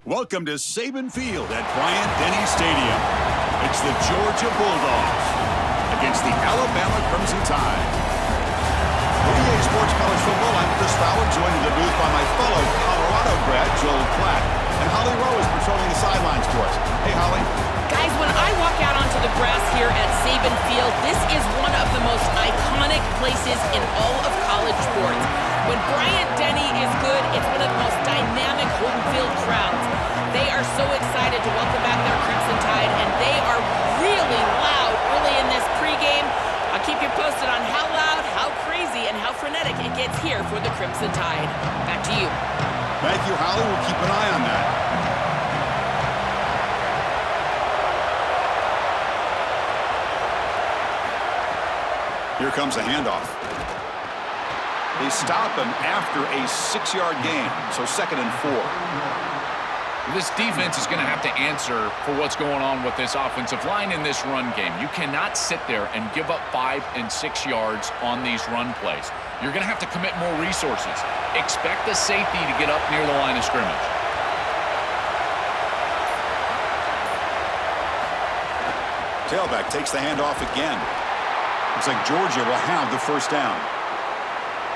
Welcome to Saban Field at Bryant-Denny Stadium. It's the Georgia Bulldogs against the Alabama Crimson Tide. For EA Sports College Football, I'm Chris Fowler, joined in the booth by my fellow Colorado grad, Joel Platt, and Holly Rowe is patrolling the sidelines for us. Hey, Holly. Guys, when I walk out onto the grass here at Saban Field, this is one of the most iconic places in all of college sports. When Bryant-Denny is good, it's one of the most dynamic home field crowds. They are so excited to welcome back their Crimson Tide, and they are really loud early in this pregame. I'll keep you posted on how loud, how crazy, and how frenetic it gets here for the Crimson Tide. Back to you. Thank you, Holly. We'll keep an eye on that. Here comes a handoff. They stop him after a 6-yard gain, so 2nd and 4. This defense is going to have to answer for what's going on with this offensive line in this run game. You cannot sit there and give up 5 and 6 yards on these run plays. You're going to have to commit more resources. Expect the safety to get up near the line of scrimmage. Tailback takes the handoff again. Looks like Georgia will have the first down.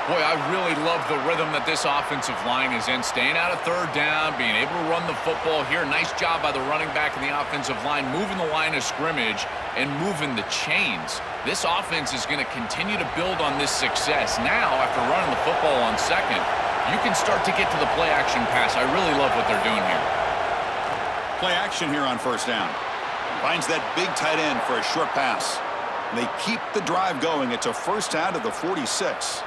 Boy, I really love the rhythm that this offensive line is in. Staying out of 3rd down, being able to run the football here. Nice job by the running back and the offensive line, moving the line of scrimmage and moving the chains. This offense is going to continue to build on this success. Now, after running the football on 2nd, you can start to get to the play-action pass. I really love what they're doing here. Play action here on 1st down. Finds that big tight end for a short pass. They keep the drive going. It's a first down to the 46.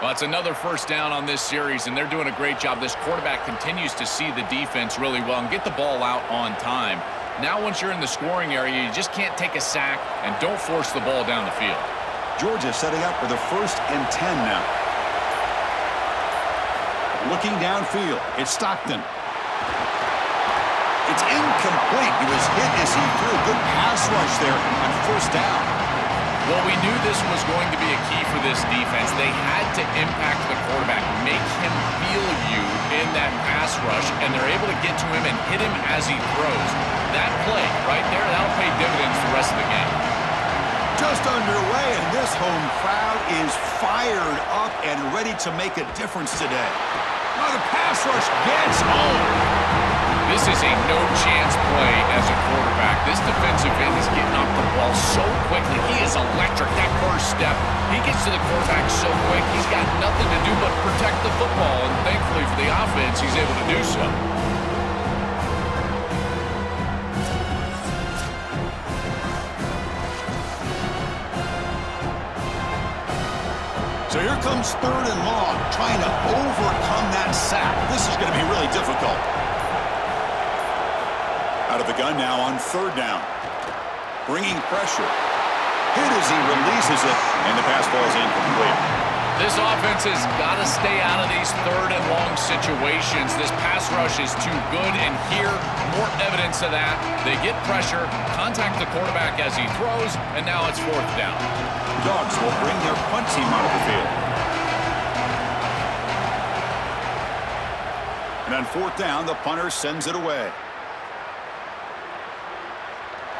Well, it's another first down on this series, and they're doing a great job. This quarterback continues to see the defense really well and get the ball out on time. Now, once you're in the scoring area, you just can't take a sack and don't force the ball down the field. Georgia setting up for the 1st and 10 now. Looking downfield, it's Stockton. It's incomplete. He was hit as he threw a good pass rush there on 1st down. Well, we knew this was going to be a key for this defense. They had to impact the quarterback, make him feel you in that pass rush, and they're able to get to him and hit him as he throws. That play right there, that'll pay dividends the rest of the game. Just underway, and this home crowd is fired up and ready to make a difference today. Oh, the pass rush gets home. This is a no-chance play as a quarterback. This defensive end is getting off the ball so quickly. He is electric. That first step, he gets to the quarterback so quick, he's got nothing to do but protect the football. And thankfully for the offense, he's able to do so. So here comes 3rd and long, trying to overcome that sack. This is going to be really difficult. Out of the gun now on 3rd down. Bringing pressure. Hit as he releases it, and the pass ball is incomplete. This offense has got to stay out of these 3rd and long situations. This pass rush is too good, and here, more evidence of that. They get pressure, contact the quarterback as he throws, and now it's 4th down. Dogs will bring their punt team onto the field. And on 4th down, the punter sends it away.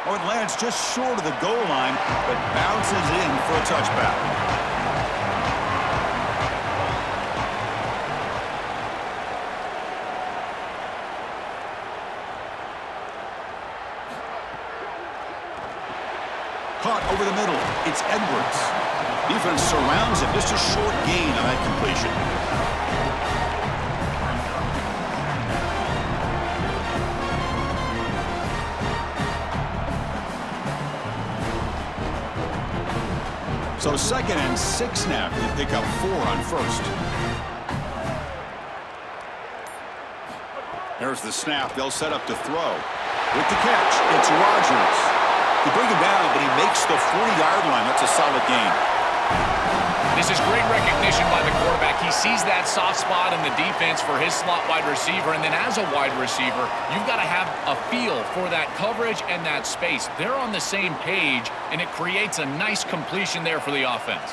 Oh, it lands just short of the goal line, but bounces in for a touchback. Caught over the middle. It's Edwards. Defense surrounds him. Just a short gain on that completion. So 2nd and 6 now. They pick up 4 on 1st. There's the snap. They'll set up to throw. With the catch, it's Rogers. They bring him down, but he makes the 40-yard line. That's a solid gain. This is great recognition by the quarterback. He sees that soft spot in the defense for his slot wide receiver, and then as a wide receiver, you've got to have a feel for that coverage and that space. They're on the same page, and it creates a nice completion there for the offense.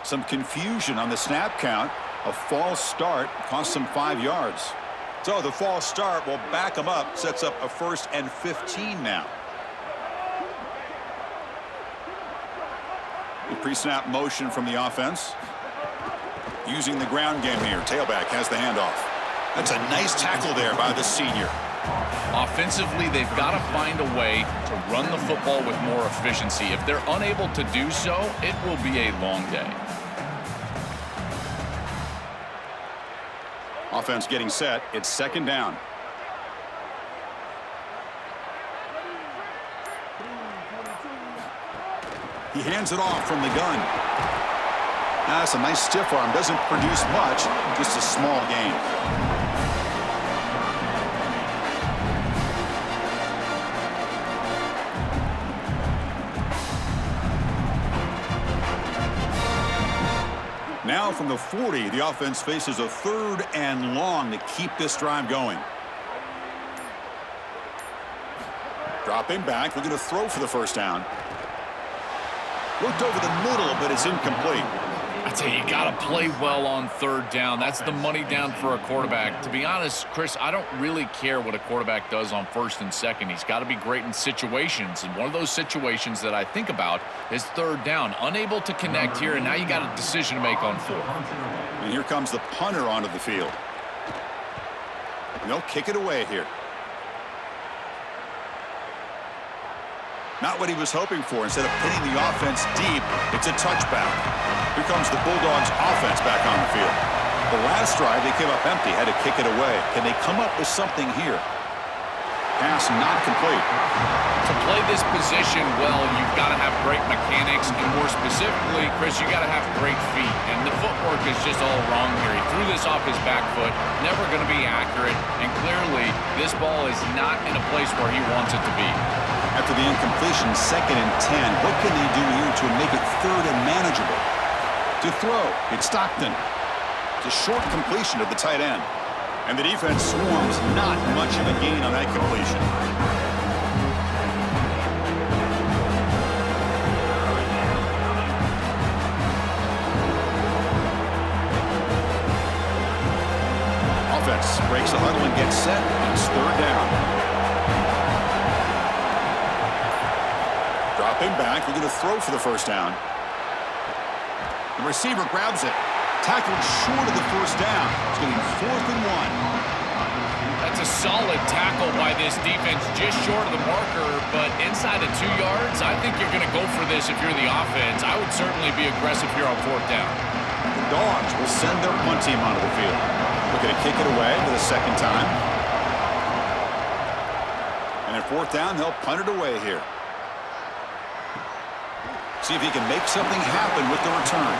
Some confusion on the snap count. A false start cost them 5 yards. So the false start will back them up, sets up a 1st and 15 now. The pre-snap motion from the offense. Using the ground game here. Tailback has the handoff. That's a nice tackle there by the senior. Offensively, they've got to find a way to run the football with more efficiency. If they're unable to do so, it will be a long day. Offense getting set. It's 2nd down. He hands it off from the gun. That's a nice stiff arm. Doesn't produce much. Just a small gain. Now from the 40, the offense faces a 3rd and long to keep this drive going. Dropping back, looking to throw for the 1st down. Looked over the middle, but it's incomplete. I tell you, you got to play well on 3rd down. That's the money down for a quarterback. To be honest, Chris, I don't really care what a quarterback does on 1st and 2nd. He's got to be great in situations. And one of those situations that I think about is 3rd down. Unable to connect here, and now you got a decision to make on 4th. And here comes the punter onto the field. And they'll kick it away here. Not what he was hoping for. Instead of pinning the offense deep, it's a touchback. Here comes the Bulldogs offense back on the field. The last drive, they came up empty, had to kick it away. Can they come up with something here? Pass not complete. To play this position well, you've got to have great mechanics, and more specifically, Chris, you got to have great feet. And the footwork is just all wrong here. He threw this off his back foot, never going to be accurate, and clearly this ball is not in a place where he wants it to be. After the incompletion, 2nd and 10. What can they do here to make it 3rd and manageable? To throw, it's Stockton. It's a short completion to the tight end. And the defense swarms, not much of a gain on that completion. Offense breaks the huddle and gets set. It's 3rd down. Dropping back, we're going to throw for the 1st down. The receiver grabs it. Tackled short of the 1st down. It's going to be 4th and 1. That's a solid tackle by this defense, just short of the marker, but inside of 2 yards, I think you're going to go for this if you're the offense. I would certainly be aggressive here on 4th down. The Dogs will send their punt team onto the field. Looking to kick it away for the 2nd time. And at 4th down, they'll punt it away here. See if he can make something happen with the return.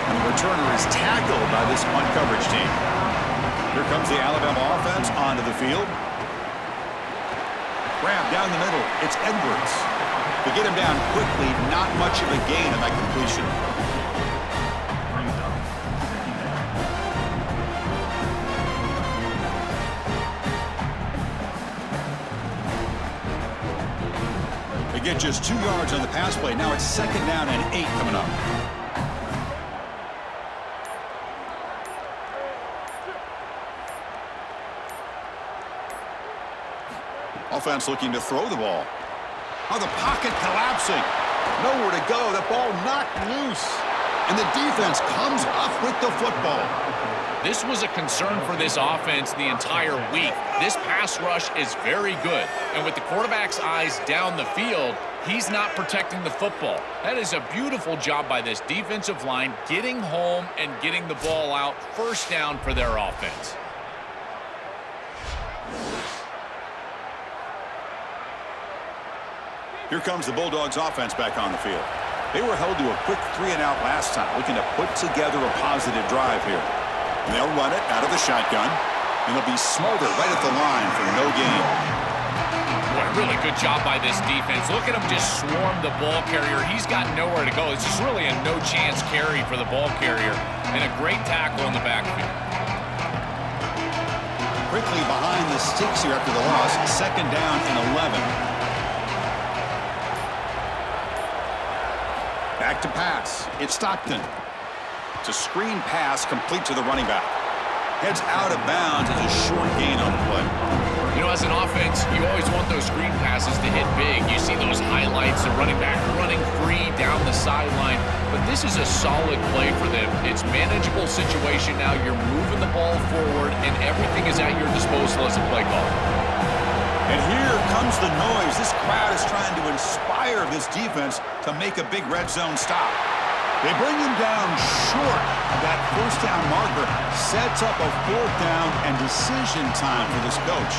And the returner is tackled by this punt coverage team. Here comes the Alabama offense onto the field. Grab down the middle. It's Edwards. To get him down quickly, not much of a gain on that completion. They get just 2 yards on the pass play. Now it's 2nd down and 8 coming up. Offense looking to throw the ball. Oh, the pocket collapsing. Nowhere to go. The ball knocked loose. And the defense comes up with the football. This was a concern for this offense the entire week. This pass rush is very good. And with the quarterback's eyes down the field, he's not protecting the football. That is a beautiful job by this defensive line, getting home and getting the ball out. 1st down for their offense. Here comes the Bulldogs offense back on the field. They were held to a quick 3-and-out last time, looking to put together a positive drive here. And they'll run it out of the shotgun, and they'll be smothered right at the line for no gain. Boy, really good job by this defense. Look at him just swarm the ball carrier. He's got nowhere to go. It's just really a no-chance carry for the ball carrier, and a great tackle in the backfield. Quickly behind the sticks here after the loss, 2nd down and 11. Back to pass. It's Stockton. It's a screen pass complete to the running back. Heads out of bounds as a short gain on the play. You know, as an offense, you always want those screen passes to hit big. You see those highlights, the running back running free down the sideline. But this is a solid play for them. It's manageable situation now. You're moving the ball forward, and everything is at your disposal as a play caller. And here comes the noise. This crowd is trying to inspire this defense to make a big red zone stop. They bring him down short of that first down marker. Sets up a fourth down and decision time for this coach.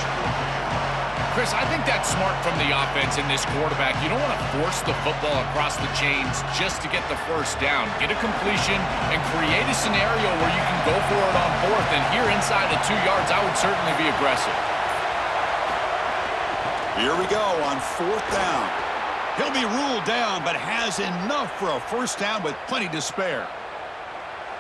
Chris, I think that's smart from the offense in this quarterback. You don't want to force the football across the chains just to get the first down. Get a completion and create a scenario where you can go for it on fourth. And here inside the 2 yards, I would certainly be aggressive. Here we go on fourth down. He'll be ruled down, but has enough for a first down with plenty to spare.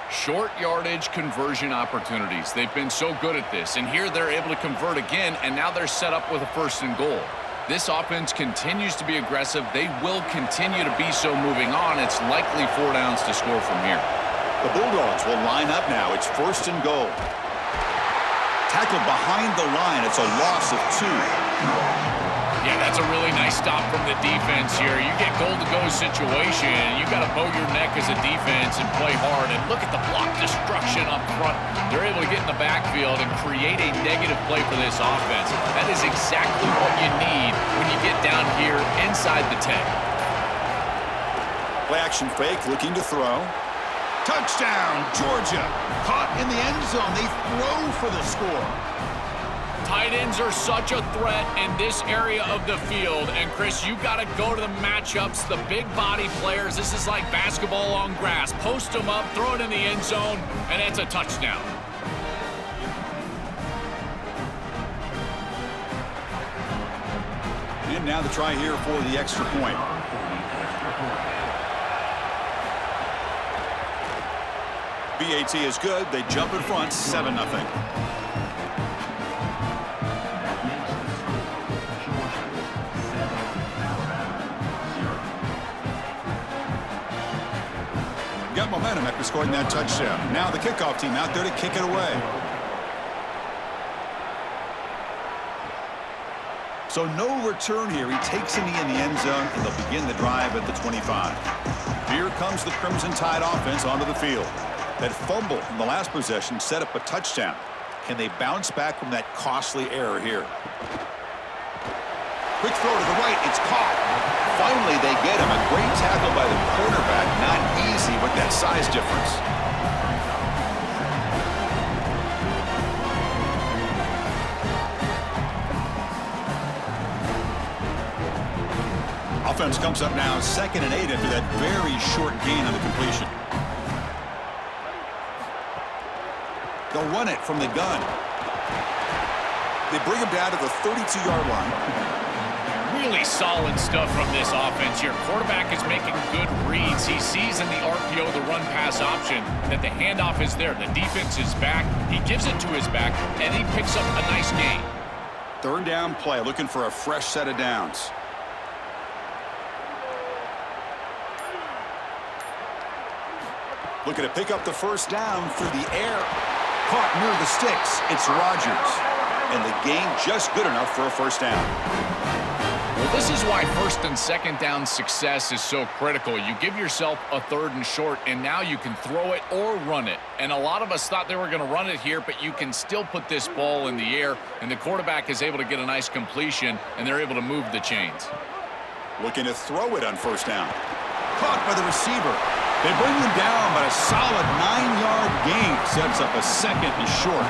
Short yardage conversion opportunities. They've been so good at this, and here they're able to convert again, and now they're set up with a first and goal. This offense continues to be aggressive. They will continue to be so moving on. It's likely 4 downs to score from here. The Bulldogs will line up now. It's first and goal. Tackled behind the line. It's a loss of 2. Yeah, that's a really nice stop from the defense here. You get goal-to-go situation, and you got to bow your neck as a defense and play hard. And look at the block destruction up front. They're able to get in the backfield and create a negative play for this offense. That is exactly what you need when you get down here inside the 10. Play action fake, looking to throw. Touchdown, Georgia. Caught in the end zone. They throw for the score. Tight ends are such a threat in this area of the field. And, Chris, you got to go to the matchups, the big body players. This is like basketball on grass. Post them up, throw it in the end zone, and it's a touchdown. And now the try here for the extra point. BAT is good. They jump in front, 7-0. Got momentum after scoring that touchdown. Now the kickoff team out there to kick it away. So no return here. He takes a knee in the end zone, and they'll begin the drive at the 25. Here comes the Crimson Tide offense onto the field. That fumble in the last possession set up a touchdown. Can they bounce back from that costly error here? Quick throw to the right. It's caught. Finally, they get him. A great tackle by the quarterback. Not easy with that size difference. Offense comes up now 2nd and 8 after that very short gain on the completion. They'll run it from the gun. They bring him down to the 32-yard line. Really solid stuff from this offense here. Quarterback is making good reads. He sees in the RPO, the run-pass option, that the handoff is there. The defense is back. He gives it to his back, and he picks up a nice gain. 3rd down play, looking for a fresh set of downs. Looking to pick up the first down through the air. Caught near the sticks. It's Rogers. And the gain just good enough for a first down. Well, this is why 1st and 2nd down success is so critical. You give yourself a 3rd and short, and now you can throw it or run it. And a lot of us thought they were going to run it here, but you can still put this ball in the air, and the quarterback is able to get a nice completion, and they're able to move the chains. Looking to throw it on first down. Caught by the receiver. They bring him down, but a solid 9-yard gain sets up a 2nd and short.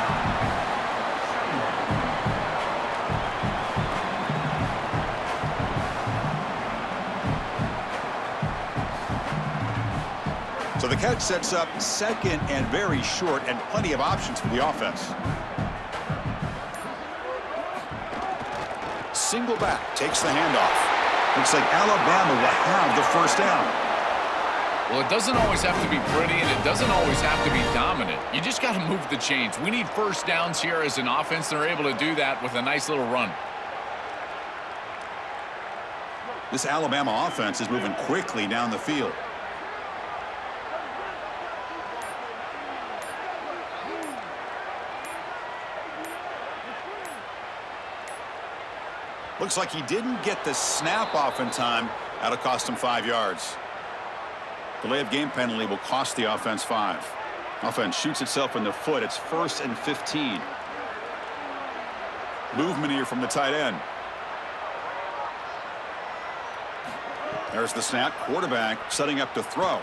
So the catch sets up 2nd and very short, and plenty of options for the offense. Single back takes the handoff. Looks like Alabama will have the first down. Well, it doesn't always have to be pretty, and it doesn't always have to be dominant. You just got to move the chains. We need first downs here as an offense. They're able to do that with a nice little run. This Alabama offense is moving quickly down the field. Looks like he didn't get the snap off in time. That'll cost him 5 yards. Delay of game penalty will cost the offense 5. Offense shoots itself in the foot. It's 1st and 15. Movement here from the tight end. There's the snap. Quarterback setting up to throw.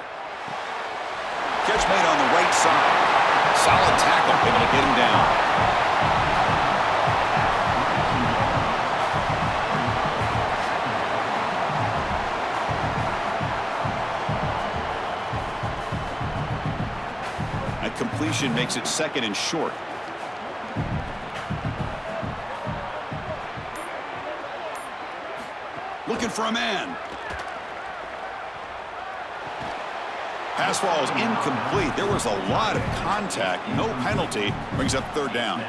Catch made on the right side. Solid tackle, able to get him down. That completion makes it 2nd and short. Looking for a man. Pass ball is incomplete. There was a lot of contact. No penalty. Brings up 3rd down.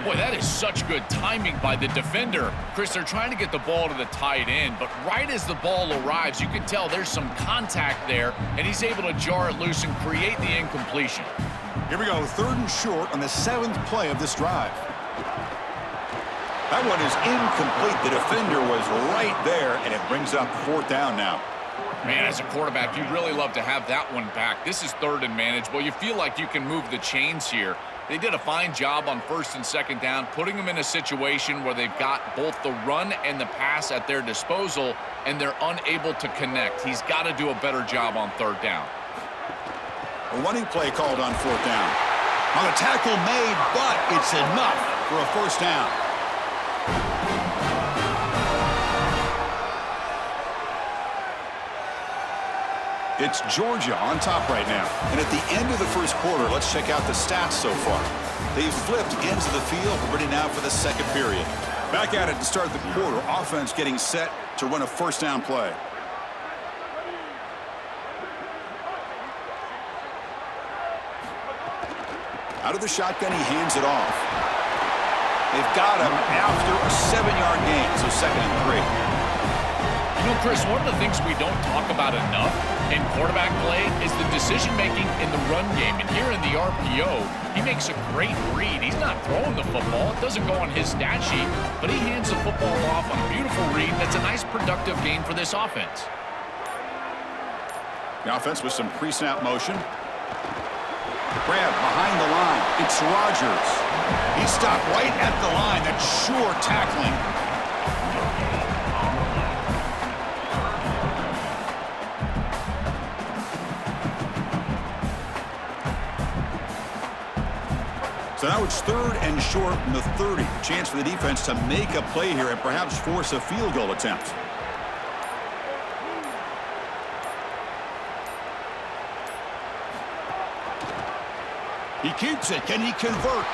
Boy, that is such good timing by the defender. Chris, they're trying to get the ball to the tight end, but right as the ball arrives, you can tell there's some contact there, and he's able to jar it loose and create the incompletion. Here we go, 3rd and short on the 7th play of this drive. That one is incomplete. The defender was right there, and it brings up 4th down now. Man, as a quarterback, you'd really love to have that one back. This is 3rd and manageable. You feel like you can move the chains here. They did a fine job on 1st and 2nd down, putting them in a situation where they've got both the run and the pass at their disposal, and they're unable to connect. He's got to do a better job on 3rd down. A running play called on 4th down. On a tackle made, but it's enough for a 1st down. It's Georgia on top right now. And at the end of the 1st quarter, let's check out the stats so far. They've flipped ends of the field, ready now for the 2nd period. Back at it to start the quarter. Offense getting set to run a 1st down play. Out of the shotgun, he hands it off. They've got him after a 7-yard gain, so 2nd and 3. You know, Chris, one of the things we don't talk about enough in quarterback play is the decision-making in the run game. And here in the RPO, he makes a great read. He's not throwing the football. It doesn't go on his stat sheet, but he hands the football off on a beautiful read. That's a nice, productive game for this offense. The offense with some pre-snap motion. Grab behind the line. It's Rogers. He stopped right at the line. That's sure tackling. So now it's 3rd and short from the 30. Chance for the defense to make a play here and perhaps force a field goal attempt. He keeps it. Can he convert?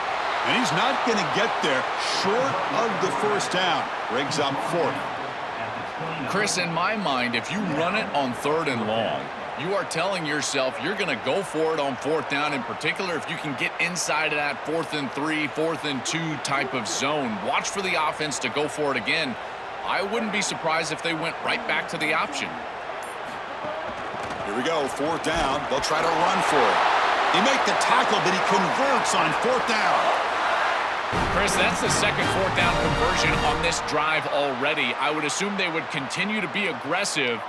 And he's not going to get there. Short of the 1st down. Brings up 4th. Chris, in my mind, if you run it on 3rd and long, you are telling yourself you're going to go for it on 4th down, in particular if you can get inside of that 4th and 3, 4th and 2 type of zone. Watch for the offense to go for it again. I wouldn't be surprised if they went right back to the option. Here we go, 4th down. They'll try to run for it. They make the tackle, but he converts on 4th down. Chris, that's the 2nd 4th down conversion on this drive already. I would assume they would continue to be aggressive.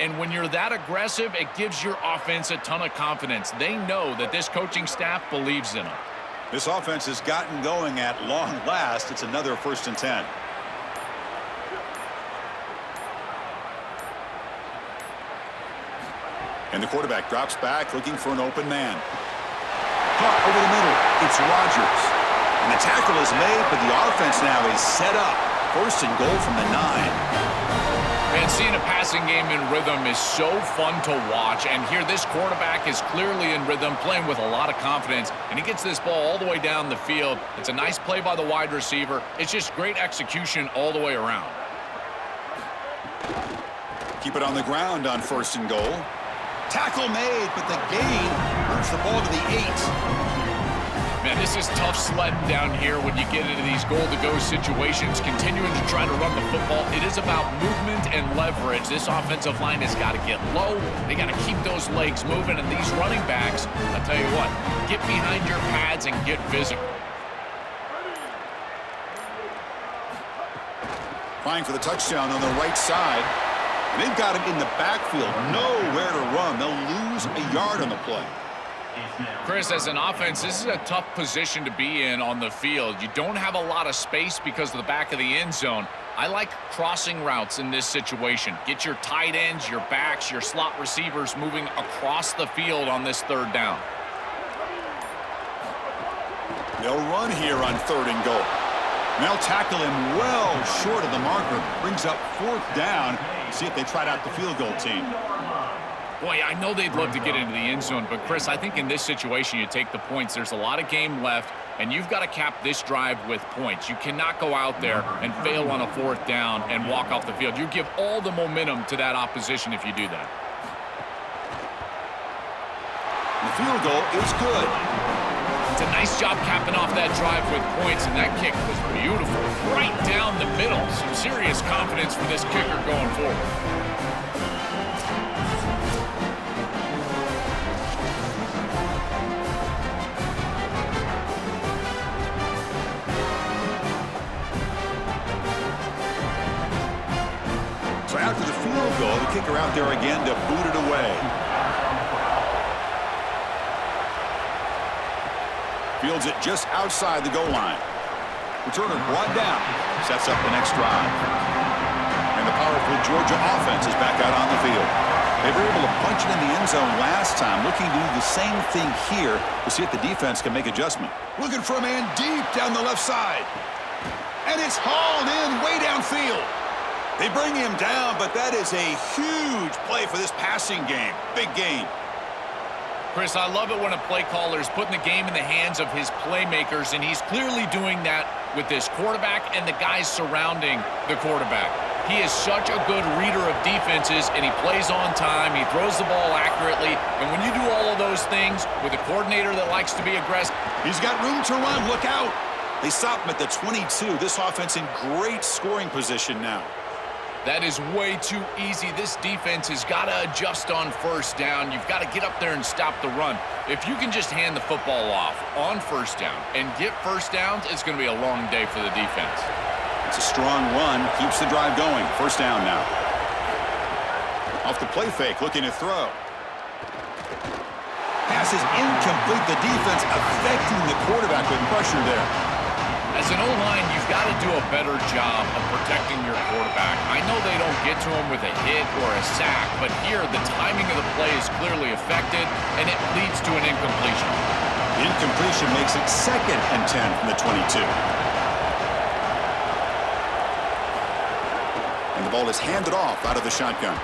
And when you're that aggressive, it gives your offense a ton of confidence. They know that this coaching staff believes in them. This offense has gotten going at long last. It's another 1st and 10. And the quarterback drops back, looking for an open man. Caught over the middle. It's Rogers. And the tackle is made, but the offense now is set up. 1st and goal from the 9. Man, seeing a passing game in rhythm is so fun to watch. And here, this quarterback is clearly in rhythm, playing with a lot of confidence. And he gets this ball all the way down the field. It's a nice play by the wide receiver. It's just great execution all the way around. Keep it on the ground on 1st and goal. Tackle made, but the gain moves the ball to the 8. Man, this is tough sledding down here when you get into these goal-to-go situations, continuing to try to run the football. It is about movement and leverage. This offensive line has got to get low. They got to keep those legs moving, and these running backs, I'll tell you what, get behind your pads and get physical. Trying for the touchdown on the right side. And they've got him in the backfield. Nowhere to run. They'll lose a yard on the play. Chris, as an offense, this is a tough position to be in on the field. You don't have a lot of space because of the back of the end zone. I like crossing routes in this situation. Get your tight ends, your backs, your slot receivers moving across the field on this third down. They'll run here on 3rd and goal. And they'll tackle him well short of the marker. Brings up 4th down. See if they tried out the field goal team. Boy, I know they'd love to get into the end zone, but Chris, I think in this situation you take the points. There's a lot of game left, and you've got to cap this drive with points. You cannot go out there and fail on a 4th down and walk off the field. You give all the momentum to that opposition if you do that. The field goal is good. It's a nice job capping off that drive with points, and that kick was beautiful. Right down the middle. Some serious confidence for this kicker going forward. So after the field goal, the kicker out there again to boot it away. Fields it just outside the goal line. Returner brought down. Sets up the next drive. And the powerful Georgia offense is back out on the field. They were able to punch it in the end zone last time. Looking to do the same thing here to see if the defense can make adjustment. Looking for a man deep down the left side. And it's hauled in way downfield. They bring him down, but that is a huge play for this passing game. Big game. Chris, I love it when a play caller is putting the game in the hands of his playmakers, and he's clearly doing that with this quarterback and the guys surrounding the quarterback. He is such a good reader of defenses, and he plays on time. He throws the ball accurately, and when you do all of those things with a coordinator that likes to be aggressive, he's got room to run. Look out. They stop him at the 22. This offense in great scoring position now. that is way too easy. This defense has got to adjust on 1st down. You've got to get up there and stop the run. If you can just hand the football off on 1st down and get 1st downs, it's going to be a long day for the defense. It's a strong run. Keeps the drive going. 1st down now. Off the play fake, looking to throw. Pass is incomplete. The defense affecting the quarterback with pressure there. As an O-line, you've got to do a better job of protecting your quarterback. I know they don't get to him with a hit or a sack, but here the timing of the play is clearly affected, and it leads to an incompletion. The incompletion makes it 2nd and 10 from the 22. And the ball is handed off out of the shotgun.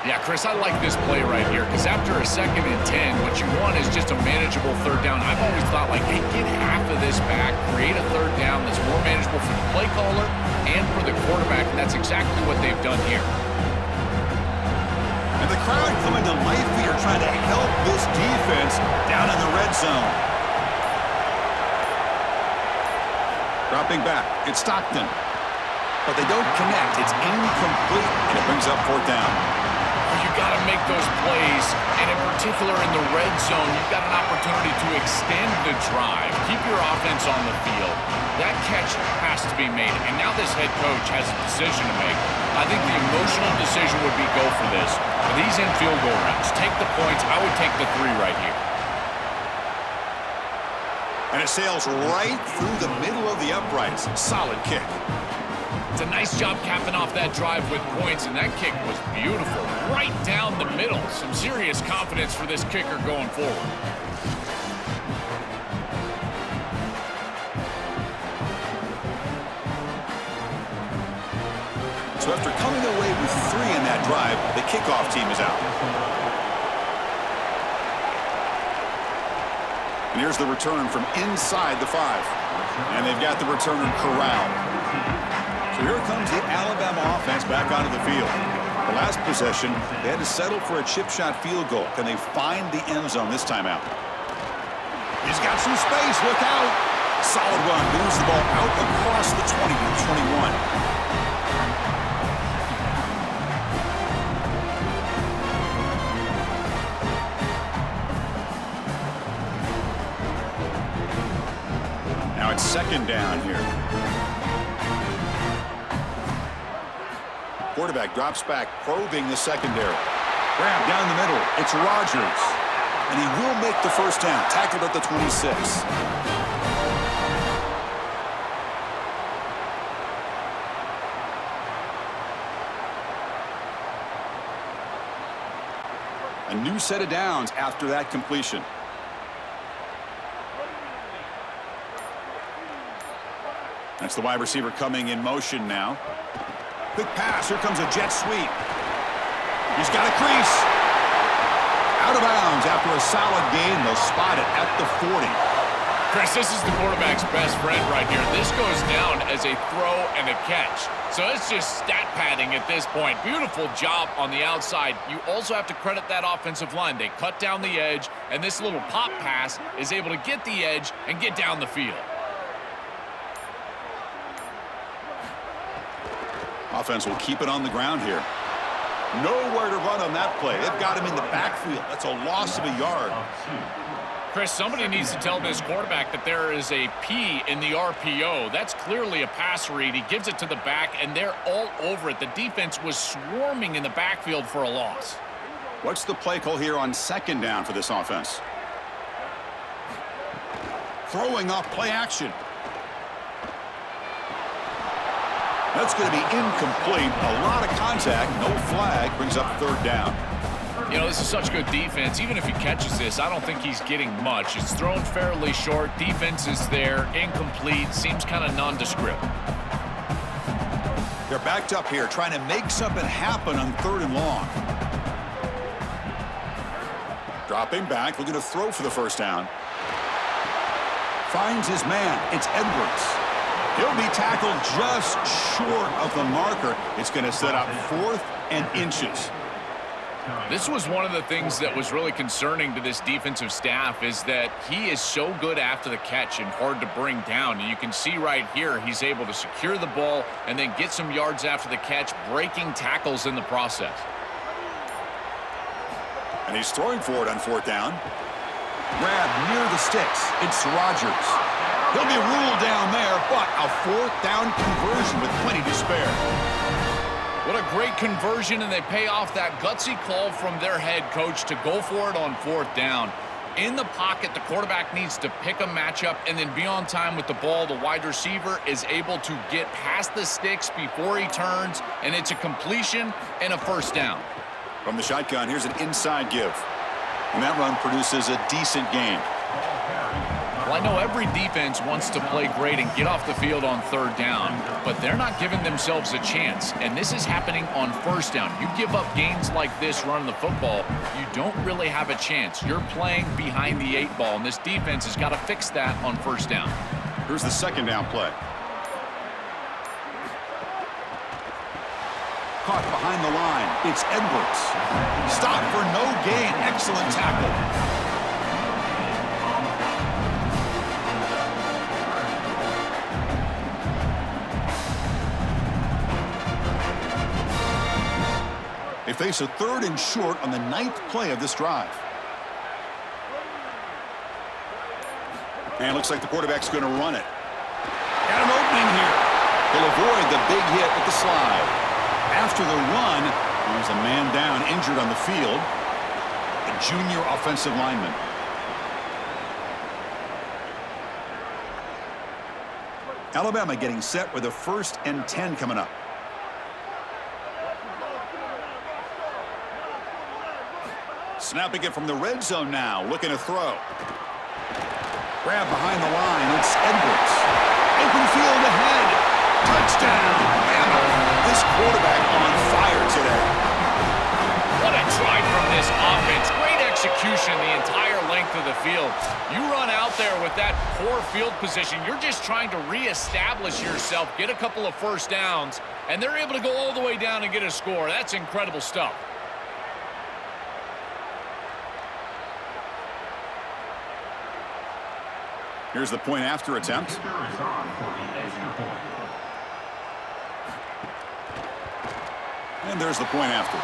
Yeah, Chris, I like this play right here because after a 2nd and 10, what you want is just a manageable 3rd down. I've always thought, like, hey, get half of this back, create a 3rd down that's more manageable for the play caller and for the quarterback, and that's exactly what they've done here. And the crowd coming to life here trying to help this defense down in the red zone. Dropping back, it's Stockton. But they don't connect. It's incomplete, and it brings up 4th down. You got to make those plays, and in particular in the red zone, you've got an opportunity to extend the drive, keep your offense on the field. That catch has to be made, and now this head coach has a decision to make. I think the emotional decision would be go for this, but he's in field goal range. Take the points. I would take the 3 right here. And it sails right through the middle of the uprights. Solid kick. It's a nice job capping off that drive with points, and that kick was beautiful. Right down the middle. Some serious confidence for this kicker going forward. So after coming away with 3 in that drive, the kickoff team is out. And here's the return from inside the 5. And they've got the returner corralled. So here comes the Alabama offense back onto the field. The last possession, they had to settle for a chip shot field goal. Can they find the end zone this time out? He's got some space. Look out. Solid run. Moves the ball out across the 20 to 21. Now it's 2nd down here. quarterback drops back, probing the secondary. Grab down the middle. It's Rogers. And he will make the first down. Tackled at the 26. A new set of downs after that completion. That's the wide receiver coming in motion now. Quick pass. Here comes a jet sweep. He's got a crease. Out of bounds after a solid gain. They'll spot it at the 40. Chris, this is the quarterback's best friend right here. This goes down as a throw and a catch. So it's just stat padding at this point. Beautiful job on the outside. You also have to credit that offensive line. They cut down the edge, and this little pop pass is able to get the edge and get down the field. Offense will keep it on the ground here. Nowhere to run on that play. They've got him in the backfield. That's a loss of a yard. Chris, somebody needs to tell this quarterback that there is a P in the RPO. That's clearly a pass read. He gives it to the back, and they're all over it. The defense was swarming in the backfield for a loss. What's the play call here on second down for this offense? Throwing off play action. That's going to be incomplete. A lot of contact. No flag. Brings up third down. You know, this is such good defense. Even if he catches this, I don't think he's getting much. It's thrown fairly short. Defense is there. Incomplete. Seems kind of nondescript. They're backed up here, trying to make something happen on third and long. Dropping back, looking to throw for the first down. Finds his man. It's Edwards. He'll be tackled just short of the marker. It's going to set up 4th and inches. This was one of the things that was really concerning to this defensive staff is that he is so good after the catch and hard to bring down. And you can see right here he's able to secure the ball and then get some yards after the catch, breaking tackles in the process. And he's throwing for it on 4th down. Grab near the sticks. It's Rogers. He'll be ruled down there, but a 4th down conversion with plenty to spare. What a great conversion, and they pay off that gutsy call from their head coach to go for it on 4th down. In the pocket, the quarterback needs to pick a matchup and then be on time with the ball. The wide receiver is able to get past the sticks before he turns, and it's a completion and a first down. From the shotgun, here's an inside give. And that run produces a decent gain. Well, I know every defense wants to play great and get off the field on 3rd down, but they're not giving themselves a chance, and this is happening on 1st down. You give up gains like this running the football, you don't really have a chance. You're playing behind the 8 ball, and this defense has got to fix that on 1st down. Here's the 2nd down play. Caught behind the line. It's Edwards. Stopped for no gain. Excellent tackle. They face a 3rd and short on the 9th play of this drive. And looks like the quarterback's going to run it. Got an opening here. He'll avoid the big hit with the slide. After the run, there's a man down injured on the field. A junior offensive lineman. Alabama getting set with a 1st and 10 coming up. Snapping it from the red zone now, looking to throw. Grab behind the line, it's Edwards. Open field ahead. Touchdown, Alabama. This quarterback on fire today. What a try from this offense. Great execution the entire length of the field. You run out there with that poor field position, you're just trying to reestablish yourself, get a couple of 1st downs, and they're able to go all the way down and get a score. That's incredible stuff. Here's the point after attempt. And there's the point after.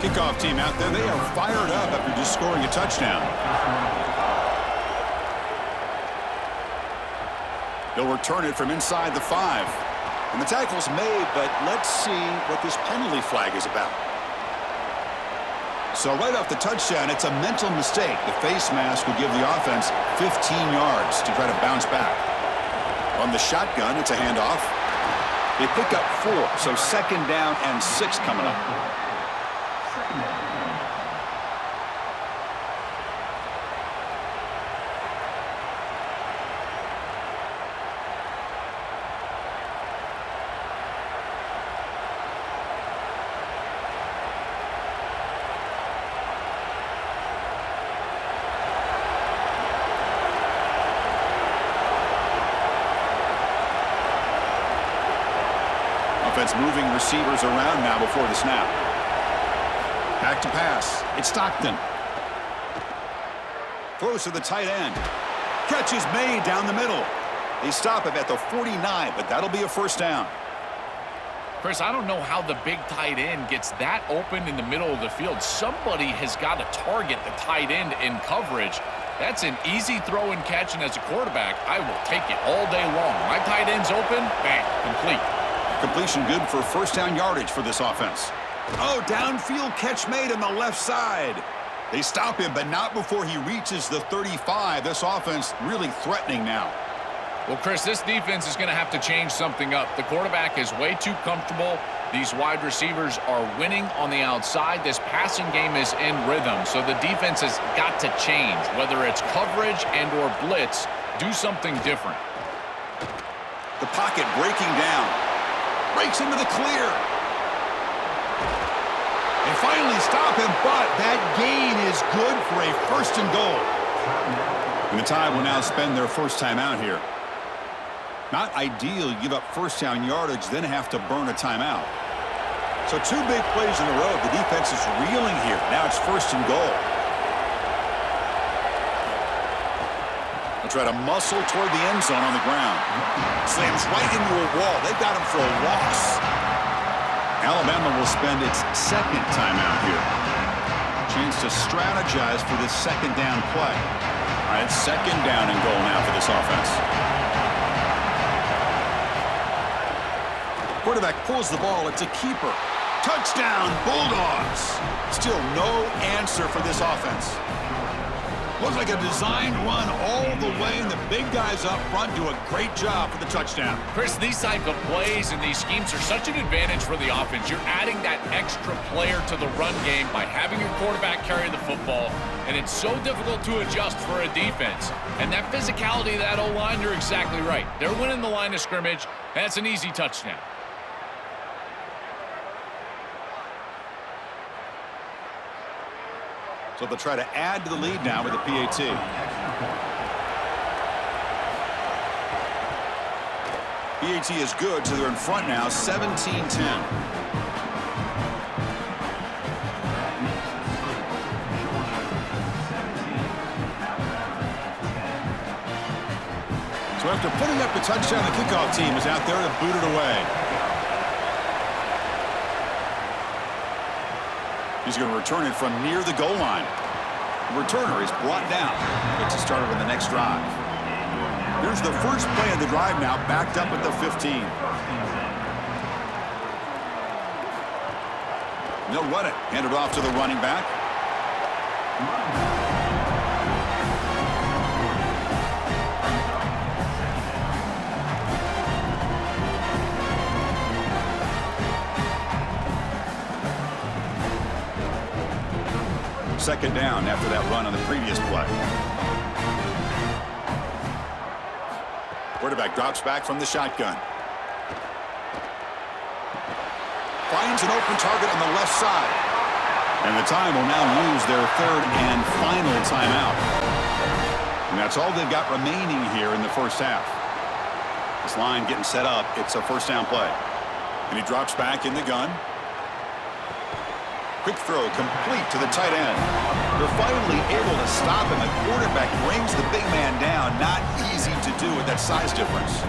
Kickoff team out there, they are fired up after just scoring a touchdown. He'll return it from inside the 5. And the tackle's made, but let's see what this penalty flag is about. So right off the touchdown, it's a mental mistake. The face mask will give the offense 15 yards to try to bounce back. On the shotgun, it's a handoff. They pick up 4, so 2nd down and 6 coming up. Offense moving receivers around now before the snap. Back to pass. It's Stockton. Throws to the tight end. Catch is made down the middle. They stop him at the 49, but that'll be a 1st down. Chris, I don't know how the big tight end gets that open in the middle of the field. Somebody has got to target the tight end in coverage. That's an easy throw and catch, and as a quarterback, I will take it all day long. My tight end's open, bang, complete. Completion good for 1st down yardage for this offense. Oh, downfield catch made on the left side. They stop him, but not before he reaches the 35. This offense really threatening now. Well, Chris, this defense is going to have to change something up. The quarterback is way too comfortable. These wide receivers are winning on the outside. This passing game is in rhythm, so the defense has got to change. Whether it's coverage and or blitz, do something different. The pocket breaking down. Breaks into the clear. They finally stop him, but that gain is good for a 1st and goal. And the Tide will now spend their 1st timeout here. Not ideal, you give up 1st down yardage, then have to burn a timeout. So 2 big plays in a row. The defense is reeling here. Now it's 1st and goal. They'll try to muscle toward the end zone on the ground. Slams right into a wall. They've got him for a loss. Alabama will spend its 2nd timeout here. Chance to strategize for this 2nd down play. All right, 2nd down and goal now for this offense. Quarterback pulls the ball. It's a keeper. Touchdown, Bulldogs. Still no answer for this offense. Looks like a designed run all the way, and the big guys up front do a great job for the touchdown. Chris, these type of plays and these schemes are such an advantage for the offense. You're adding that extra player to the run game by having your quarterback carry the football, and it's so difficult to adjust for a defense. And that physicality of that O-line, you're exactly right. They're winning the line of scrimmage, and it's an easy touchdown. So they'll try to add to the lead now with a PAT. PAT is good, so they're in front now, 17-10. So after putting up the touchdown, the kickoff team is out there to boot it away. He's going to return it from near the goal line. The returner is brought down. Gets it started on the next drive. Here's the first play of the drive now, backed up at the 15. They'll run it. Hand it off to the running back. Second down after that run on the previous play. Quarterback drops back from the shotgun. Finds an open target on the left side. And the Tide will now use their 3rd and final timeout. And that's all they've got remaining here in the 1st half. This line getting set up. It's a 1st down play. And he drops back in the gun. Quick throw complete to the tight end. They're finally able to stop him. The quarterback brings the big man down. Not easy to do with that size difference.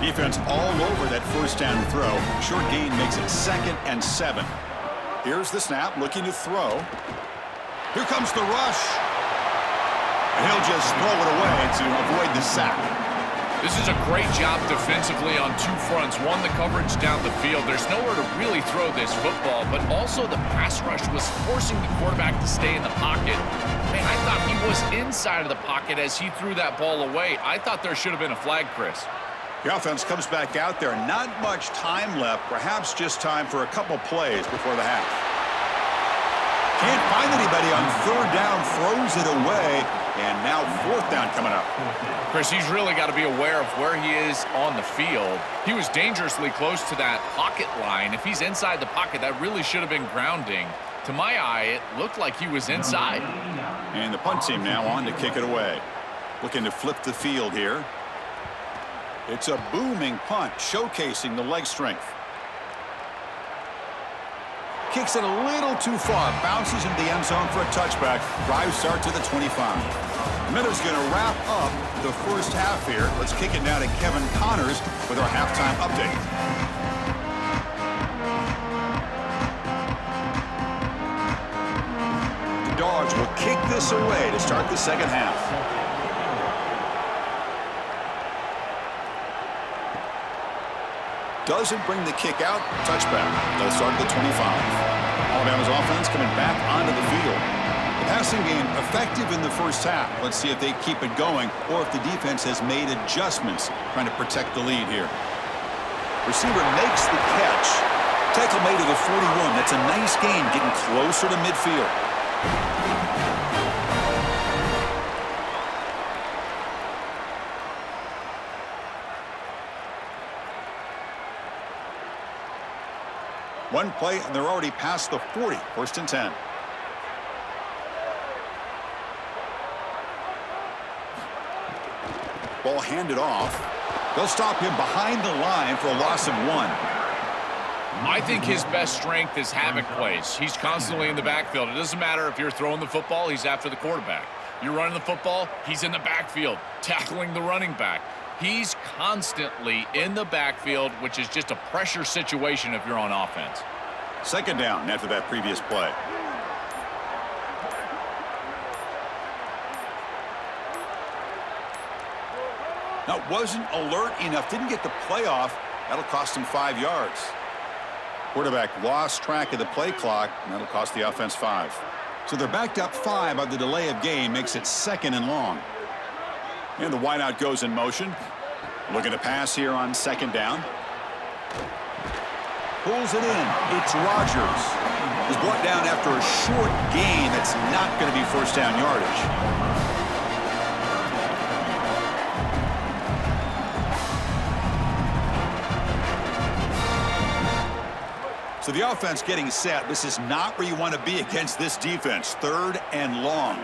Defense all over that 1st down throw. Short gain makes it 2nd and 7. Here's the snap, looking to throw. Here comes the rush. And he'll just throw it away to avoid the sack. This is a great job defensively on two fronts. One, the coverage down the field. There's nowhere to really throw this football, but also the pass rush was forcing the quarterback to stay in the pocket. Man, I thought he was inside of the pocket as he threw that ball away. I thought there should have been a flag, Chris. The offense comes back out there. Not much time left. Perhaps just time for a couple plays before the half. Can't find anybody on third down. Throws it away. And now fourth down coming up. Chris, he's really got to be aware of where he is on the field. He was dangerously close to that pocket line. If he's inside the pocket, that really should have been grounding. To my eye, it looked like he was inside. And the punt team now on to kick it away. Looking to flip the field here. It's a booming punt, showcasing the leg strength. Kicks it a little too far. Bounces into the end zone for a touchback. Drive start to the 25. Minutes going to wrap up the first half here. Let's kick it now to Kevin Connors with our halftime update. The Dogs will kick this away to start the second half. Doesn't bring the kick out. Touchback. They'll start at the 25. Alabama's offense coming back onto the field. The passing game effective in the first half. Let's see if they keep it going or if the defense has made adjustments trying to protect the lead here. Receiver makes the catch. Tackle made to the 41. That's a nice gain, getting closer to midfield. One play, and they're already past the 40. First and 10. Ball handed off. They'll stop him behind the line for a loss of 1. I think his best strength is havoc plays. He's constantly in the backfield. It doesn't matter if you're throwing the football, he's after the quarterback. You're running the football, he's in the backfield, tackling the running back. He's constantly in the backfield, which is just a pressure situation if you're on offense. Second down after that previous play. Now, wasn't alert enough, didn't get the play off. That'll cost him 5 yards. Quarterback lost track of the play clock, and that'll cost the offense 5. So they're backed up 5 on the delay of game, makes it second and long. And the wideout goes in motion. Looking to pass here on second down. Pulls it in. It's Rogers. He's brought down after a short gain. That's not going to be first down yardage. So the offense getting set. This is not where you want to be against this defense. Third and long.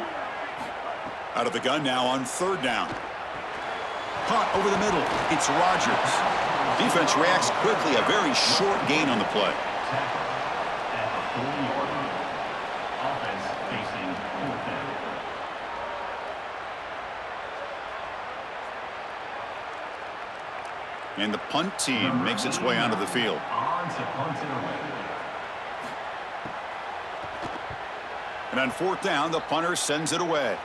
Out of the gun now on third down. Caught over the middle. It's Rogers. Defense reacts quickly. A very short gain on the play. And the punt team makes its way onto the field. And on fourth down, the punter sends it away.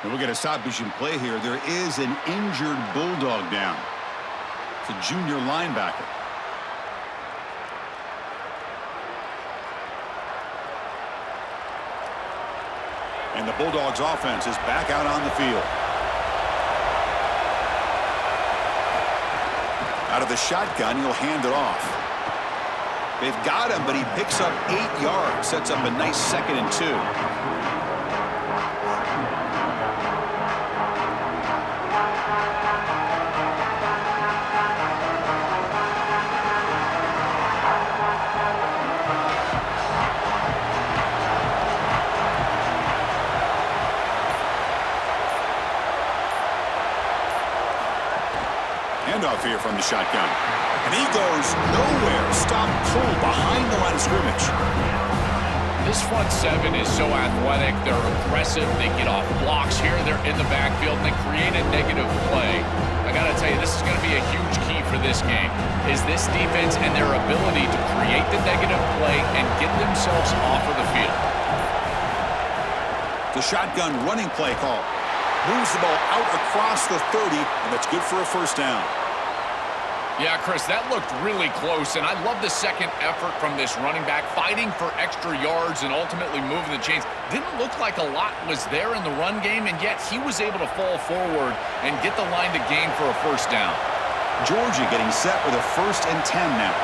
And we'll get a stop-vision play here. There is an injured Bulldog down. It's a junior linebacker. And the Bulldogs offense is back out on the field. Out of the shotgun, he'll hand it off. They've got him, but he picks up 8 yards. Sets up a nice 2nd and 2. Handoff here from the shotgun. And he goes nowhere. Stop pull behind the line of scrimmage. This front seven is so athletic. They're aggressive. They get off blocks here. They're in the backfield, and they create a negative play. I got to tell you, this is going to be a huge key for this game, is this defense and their ability to create the negative play and get themselves off of the field. The shotgun running play call. Moves the ball out across the 30, and that's good for a first down. Yeah, Chris, that looked really close, and I love the second effort from this running back, fighting for extra yards and ultimately moving the chains. Didn't look like a lot was there in the run game, and yet he was able to fall forward and get the line to gain for a first down. Georgia getting set with a 1st and 10 now.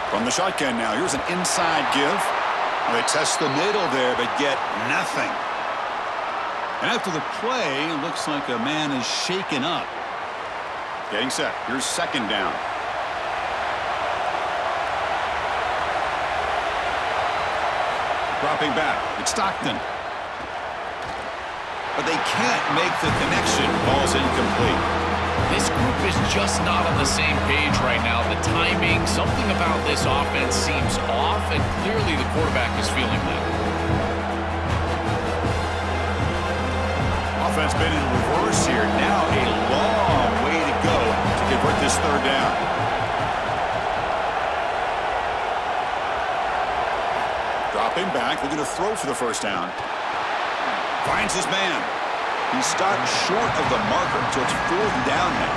From the shotgun now, here's an inside give. They test the middle there, but get nothing. And after the play, it looks like a man is shaken up. Getting set. Here's 2nd down. Dropping back. It's Stockton. But they can't make the connection. Ball's incomplete. This group is just not on the same page right now. The timing, something about this offense seems off, and clearly the quarterback is feeling that. Offense been in reverse here. Now a long way to go to convert this 3rd down. Dropping back, looking to throw for the first down. Finds his man. He stopped short of the marker, so it's 4th down now.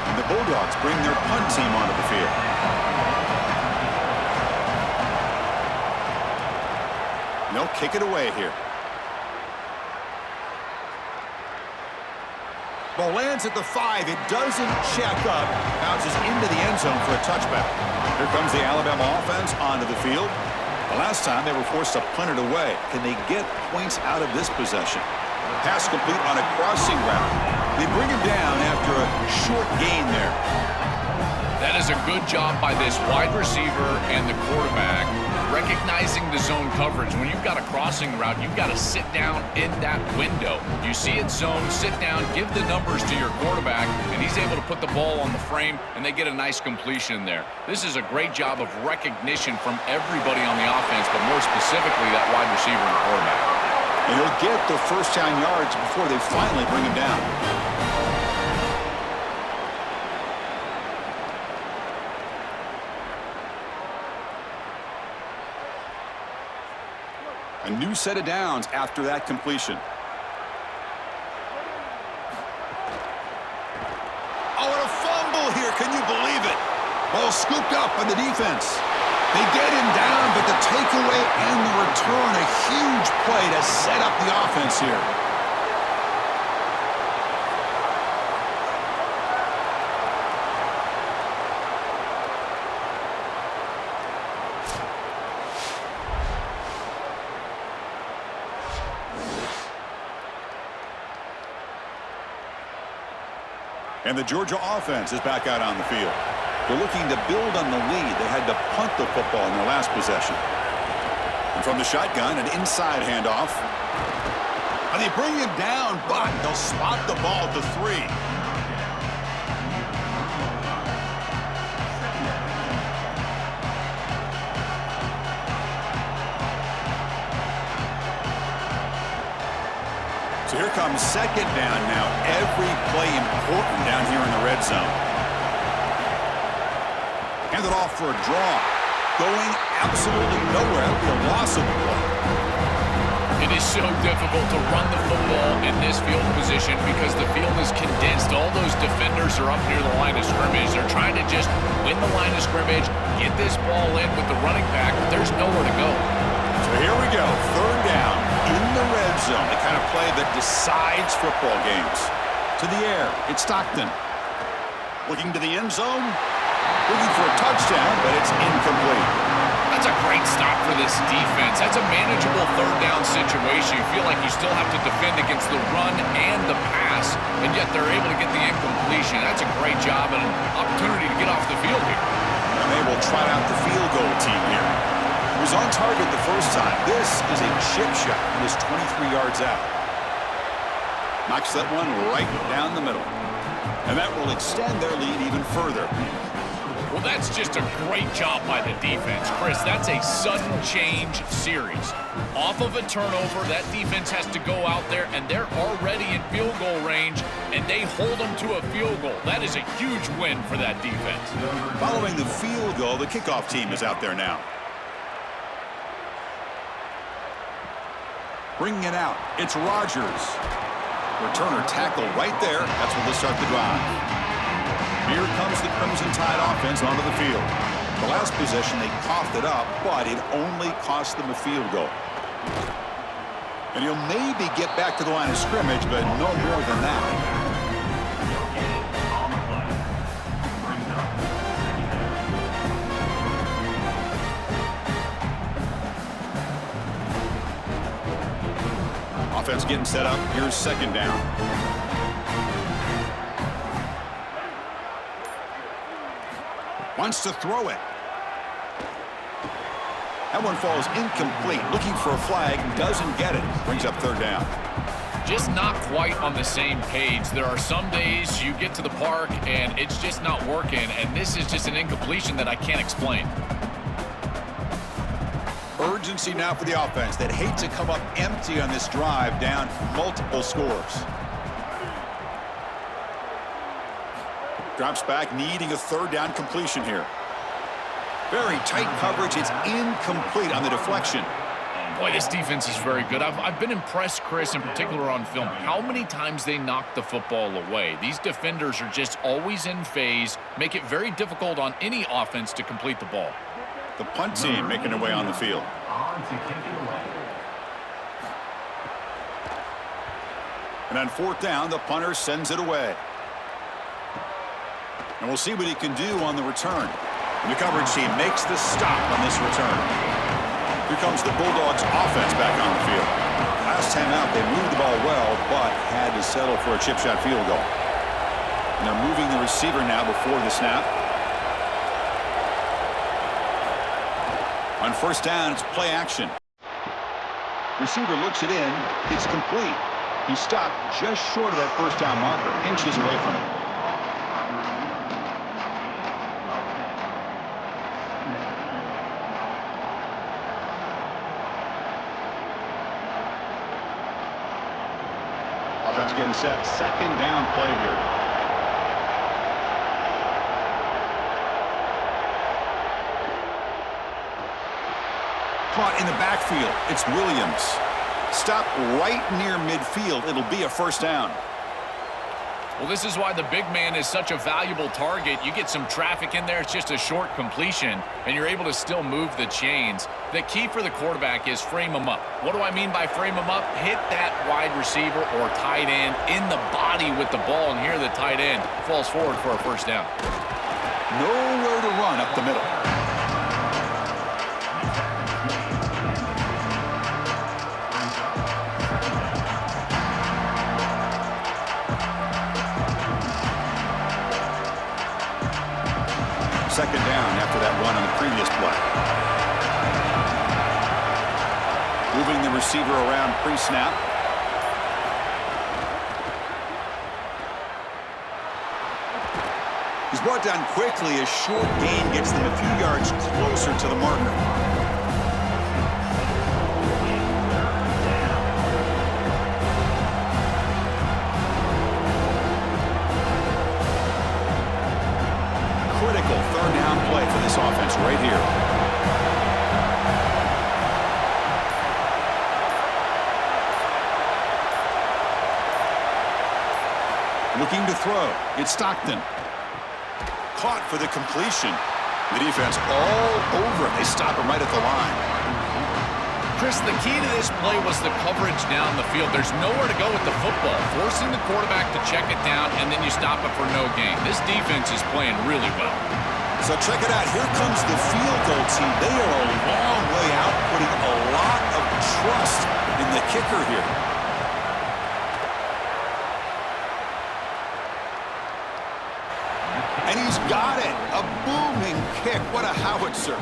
And the Bulldogs bring their punt team onto the field. And they'll kick it away here. Ball lands at the 5. It doesn't check up. Bounces into the end zone for a touchback. Here comes the Alabama offense onto the field. The last time they were forced to punt it away. Can they get points out of this possession? Pass complete on a crossing route. They bring him down after a short gain there. That is a good job by this wide receiver and the quarterback, recognizing the zone coverage. When you've got a crossing route, you've got to sit down in that window. You see it zone, sit down, give the numbers to your quarterback, and he's able to put the ball on the frame, and they get a nice completion there. This is a great job of recognition from everybody on the offense, but more specifically that wide receiver and quarterback. And he'll get the first down yards before they finally bring him down. A new set of downs after that completion. Oh, and a fumble here. Can you believe it? Ball scooped up by the defense. They get him down, but the takeaway and the return, a huge play to set up the offense here. And the Georgia offense is back out on the field. They're looking to build on the lead. They had to punt the football in their last possession. And from the shotgun, an inside handoff. And they bring him down, but they'll spot the ball to 3. So here comes 2nd down now. Every play important down here in the red zone. Handed off for a draw. Going absolutely nowhere. That'll be a loss of the play. It is so difficult to run the football in this field position because the field is condensed. All those defenders are up near the line of scrimmage. They're trying to just win the line of scrimmage, get this ball in with the running back, but there's nowhere to go. So here we go. 3rd down in the red zone. The kind of play that decides football games. To the air. It's Stockton. Looking to the end zone. Looking for a touchdown, but it's incomplete. That's a great stop for this defense. That's a manageable 3rd down situation. You feel like you still have to defend against the run and the pass, and yet they're able to get the incompletion. That's a great job and an opportunity to get off the field here. And they will try out the field goal team here. He was on target the first time. This is a chip shot. It is 23 yards out. Knocks that one right down the middle. And that will extend their lead even further. Well, that's just a great job by the defense. Chris, that's a sudden change series. Off of a turnover, that defense has to go out there, and they're already in field goal range, and they hold them to a field goal. That is a huge win for that defense. Following the field goal, the kickoff team is out there now. Bringing it out, it's Rogers. Returner tackle right there. That's when they'll start the drive. Here comes the Crimson Tide offense onto the field. The last possession, they coughed it up, but it only cost them a field goal. And he'll maybe get back to the line of scrimmage, but no more than that. Offense getting set up. Here's second down. Wants to throw it. That one falls incomplete. Looking for a flag. Doesn't get it. Brings up third down. Just not quite on the same page. There are some days you get to the park and it's just not working, and this is just an incompletion that I can't explain. Urgency now for the offense that hate to come up empty on this drive, down multiple scores. Drops back, needing a third down completion here. Very tight coverage. It's incomplete on the deflection. Boy, this defense is very good. I've been impressed, Chris, in particular on film, how many times they knock the football away. These defenders are just always in phase, make it very difficult on any offense to complete the ball. The punt team making their way on the field. And on fourth down, the punter sends it away. And we'll see what he can do on the return. And the coverage team makes the stop on this return. Here comes the Bulldogs offense back on the field. Last time out, they moved the ball well, but had to settle for a chip shot field goal. And they're moving the receiver now before the snap. On first down, it's play action. Receiver looks it in. It's complete. He stopped just short of that first down marker, inches away from it. Offense getting set. Second down play here. Caught in the backfield. It's Williams. Stop right near midfield. It'll be a first down. Well, this is why the big man is such a valuable target. You get some traffic in there, it's just a short completion, and you're able to still move the chains. The key for the quarterback is frame him up. What do I mean by frame him up? Hit that wide receiver or tight end in the body with the ball, and here the tight end falls forward for a first down. Nowhere to run up the middle. Second down after that run on the previous play. Moving the receiver around pre-snap. He's brought down quickly. A short gain gets them a few yards closer to the marker. Third down play for this offense right here. Looking to throw. It's Stockton. Caught for the completion. The defense all over it. They stop him right at the line. Chris, the key to this play was the coverage down the field. There's nowhere to go with the football, forcing the quarterback to check it down, and then you stop it for no gain. This defense is playing really well. So check it out. Here comes the field goal team. They are a long way out, putting a lot of trust in the kicker here. And he's got it. A booming kick. What a howitzer.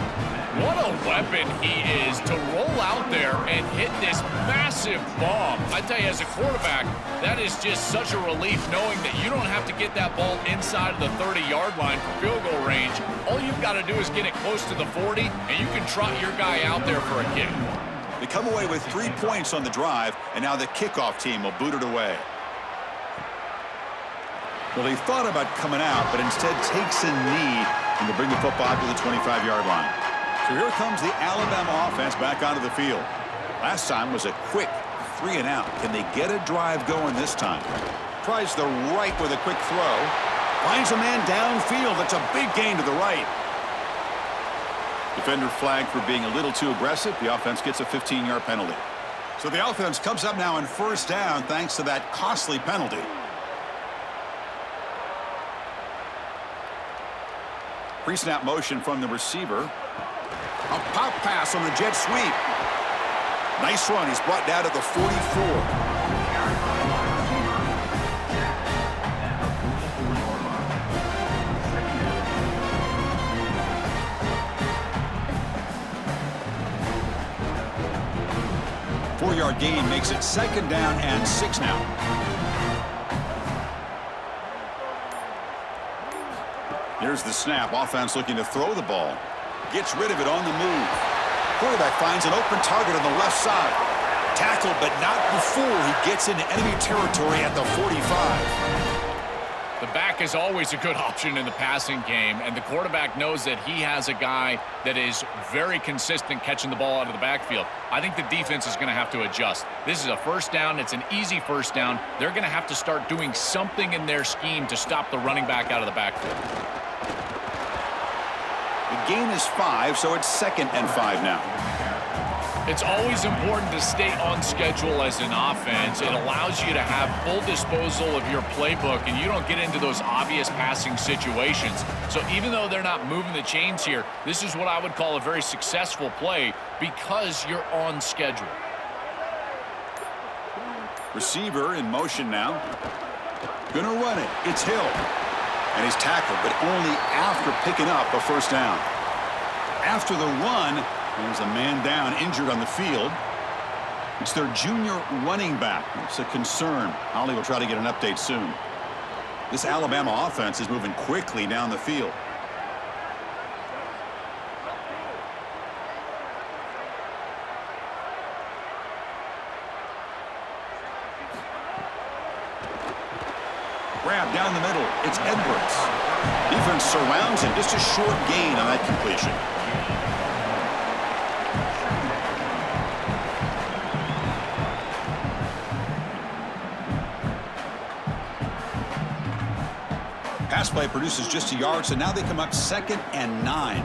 What a weapon he is to roll out there and hit this massive bomb. I tell you, as a quarterback, that is just such a relief knowing that you don't have to get that ball inside of the 30-yard line for field goal range. All you've got to do is get it close to the 40, and you can trot your guy out there for a kick. They come away with 3 points on the drive, and now the kickoff team will boot it away. Well, he thought about coming out, but instead takes a knee and to bring the football to the 25-yard line. So here comes the Alabama offense back onto the field. Last time was a quick 3 and out. Can they get a drive going this time? Tries the right with a quick throw. Finds a man downfield. That's a big gain to the right. Defender flagged for being a little too aggressive. The offense gets a 15-yard penalty. So the offense comes up now on first down thanks to that costly penalty. Pre-snap motion from the receiver. A pop pass on the jet sweep. Nice run. He's brought down to the 44. Four-yard gain makes it 2nd down and 6 now. Here's the snap. Offense looking to throw the ball. Gets rid of it on the move. Quarterback finds an open target on the left side. Tackled, but not before he gets into enemy territory at the 45. The back is always a good option in the passing game, and the quarterback knows that he has a guy that is very consistent catching the ball out of the backfield. I think the defense is going to have to adjust. This is a first down. It's an easy first down. They're going to have to start doing something in their scheme to stop the running back out of the backfield. The gain is 5, so it's 2nd and 5 now. It's always important to stay on schedule as an offense. It allows you to have full disposal of your playbook, and you don't get into those obvious passing situations. So even though they're not moving the chains here, this is what I would call a very successful play because you're on schedule. Receiver in motion now. Gonna run it. It's Hill. And he's tackled, but only after picking up a first down. After the run, there's a man down, injured on the field. It's their junior running back. It's a concern. Holly will try to get an update soon. This Alabama offense is moving quickly down the field. Grab down the middle. It's Edwards. Defense surrounds him. Just a short gain on that completion. Pass play produces just a yard, so now they come up 2nd and 9.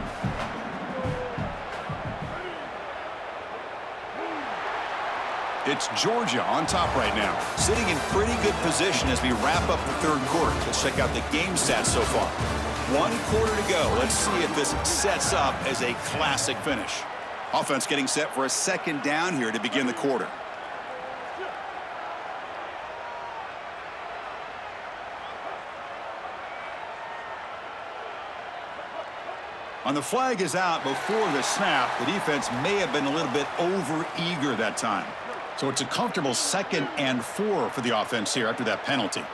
It's Georgia on top right now, sitting in pretty good position as we wrap up the 3rd quarter. Let's check out the game stats so far. 1 quarter to go. Let's see if this sets up as a classic finish. Offense getting set for a 2nd down here to begin the quarter. On the flag is out before the snap. The defense may have been a little bit over-eager that time. So it's a comfortable 2nd and 4 for the offense here after that penalty.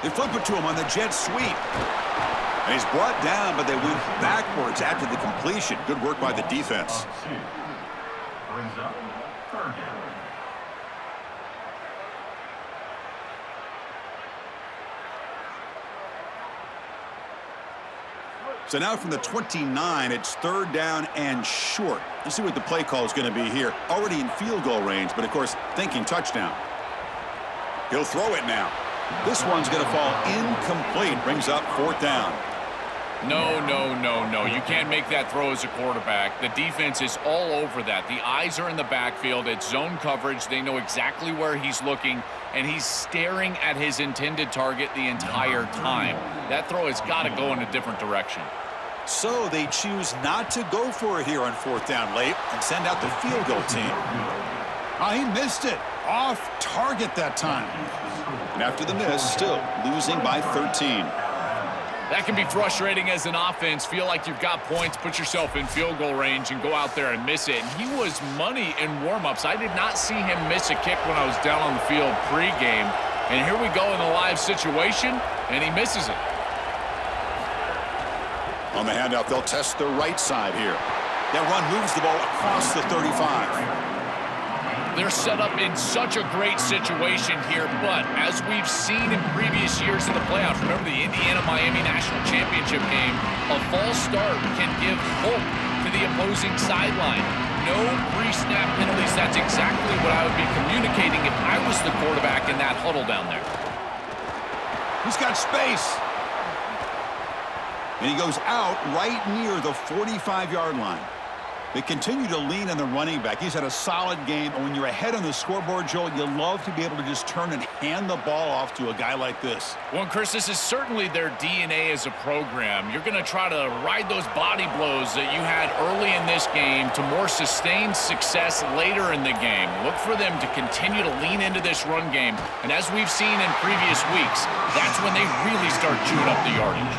They flip it to him on the jet sweep. And he's brought down, but they went backwards after the completion. Good work by the defense. Brings up 3rd down. So now from the 29, it's 3rd down and short. Let's see what the play call is going to be here. Already in field goal range, but of course, thinking touchdown. He'll throw it now. This one's going to fall incomplete. Brings up 4th down. No, no, no, no. You can't make that throw as a quarterback. The defense is all over that. The eyes are in the backfield. It's zone coverage. They know exactly where he's looking, and he's staring at his intended target the entire time. That throw has got to go in a different direction. So they choose not to go for it here on 4th down late and send out the field goal team. He missed it. Off target that time. And after the miss, still losing by 13. That can be frustrating as an offense. Feel like you've got points, put yourself in field goal range, and go out there and miss it. And he was money in warm-ups. I did not see him miss a kick when I was down on the field pregame. And here we go in the live situation, and he misses it. On the handout, they'll test the right side here. That run moves the ball across the 35. They're set up in such a great situation here, but as we've seen in previous years in the playoffs, remember the Indiana-Miami National Championship game, a false start can give hope to the opposing sideline. No pre-snap penalties. That's exactly what I would be communicating if I was the quarterback in that huddle down there. He's got space. And he goes out right near the 45-yard line. They continue to lean on the running back. He's had a solid game. And when you're ahead on the scoreboard, Joel, you love to be able to just turn and hand the ball off to a guy like this. Well, Chris, this is certainly their DNA as a program. You're going to try to ride those body blows that you had early in this game to more sustained success later in the game. Look for them to continue to lean into this run game. And as we've seen in previous weeks, that's when they really start chewing up the yardage.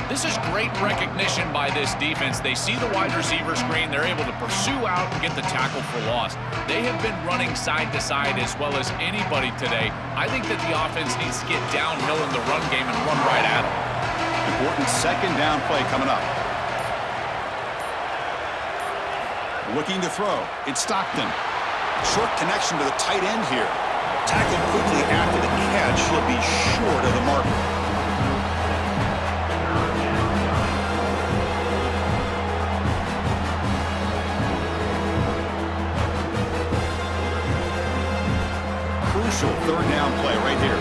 This is great recognition by this defense. They see the wide receiver screen. They're able to pursue out and get the tackle for loss. They have been running side to side as well as anybody today. I think that the offense needs to get downhill in the run game and run right at them. Important 2nd down play coming up. Looking to throw. It's Stockton. Short connection to the tight end here. Tackled quickly after the catch. He'll be short of the marker. Crucial 3rd down play right here.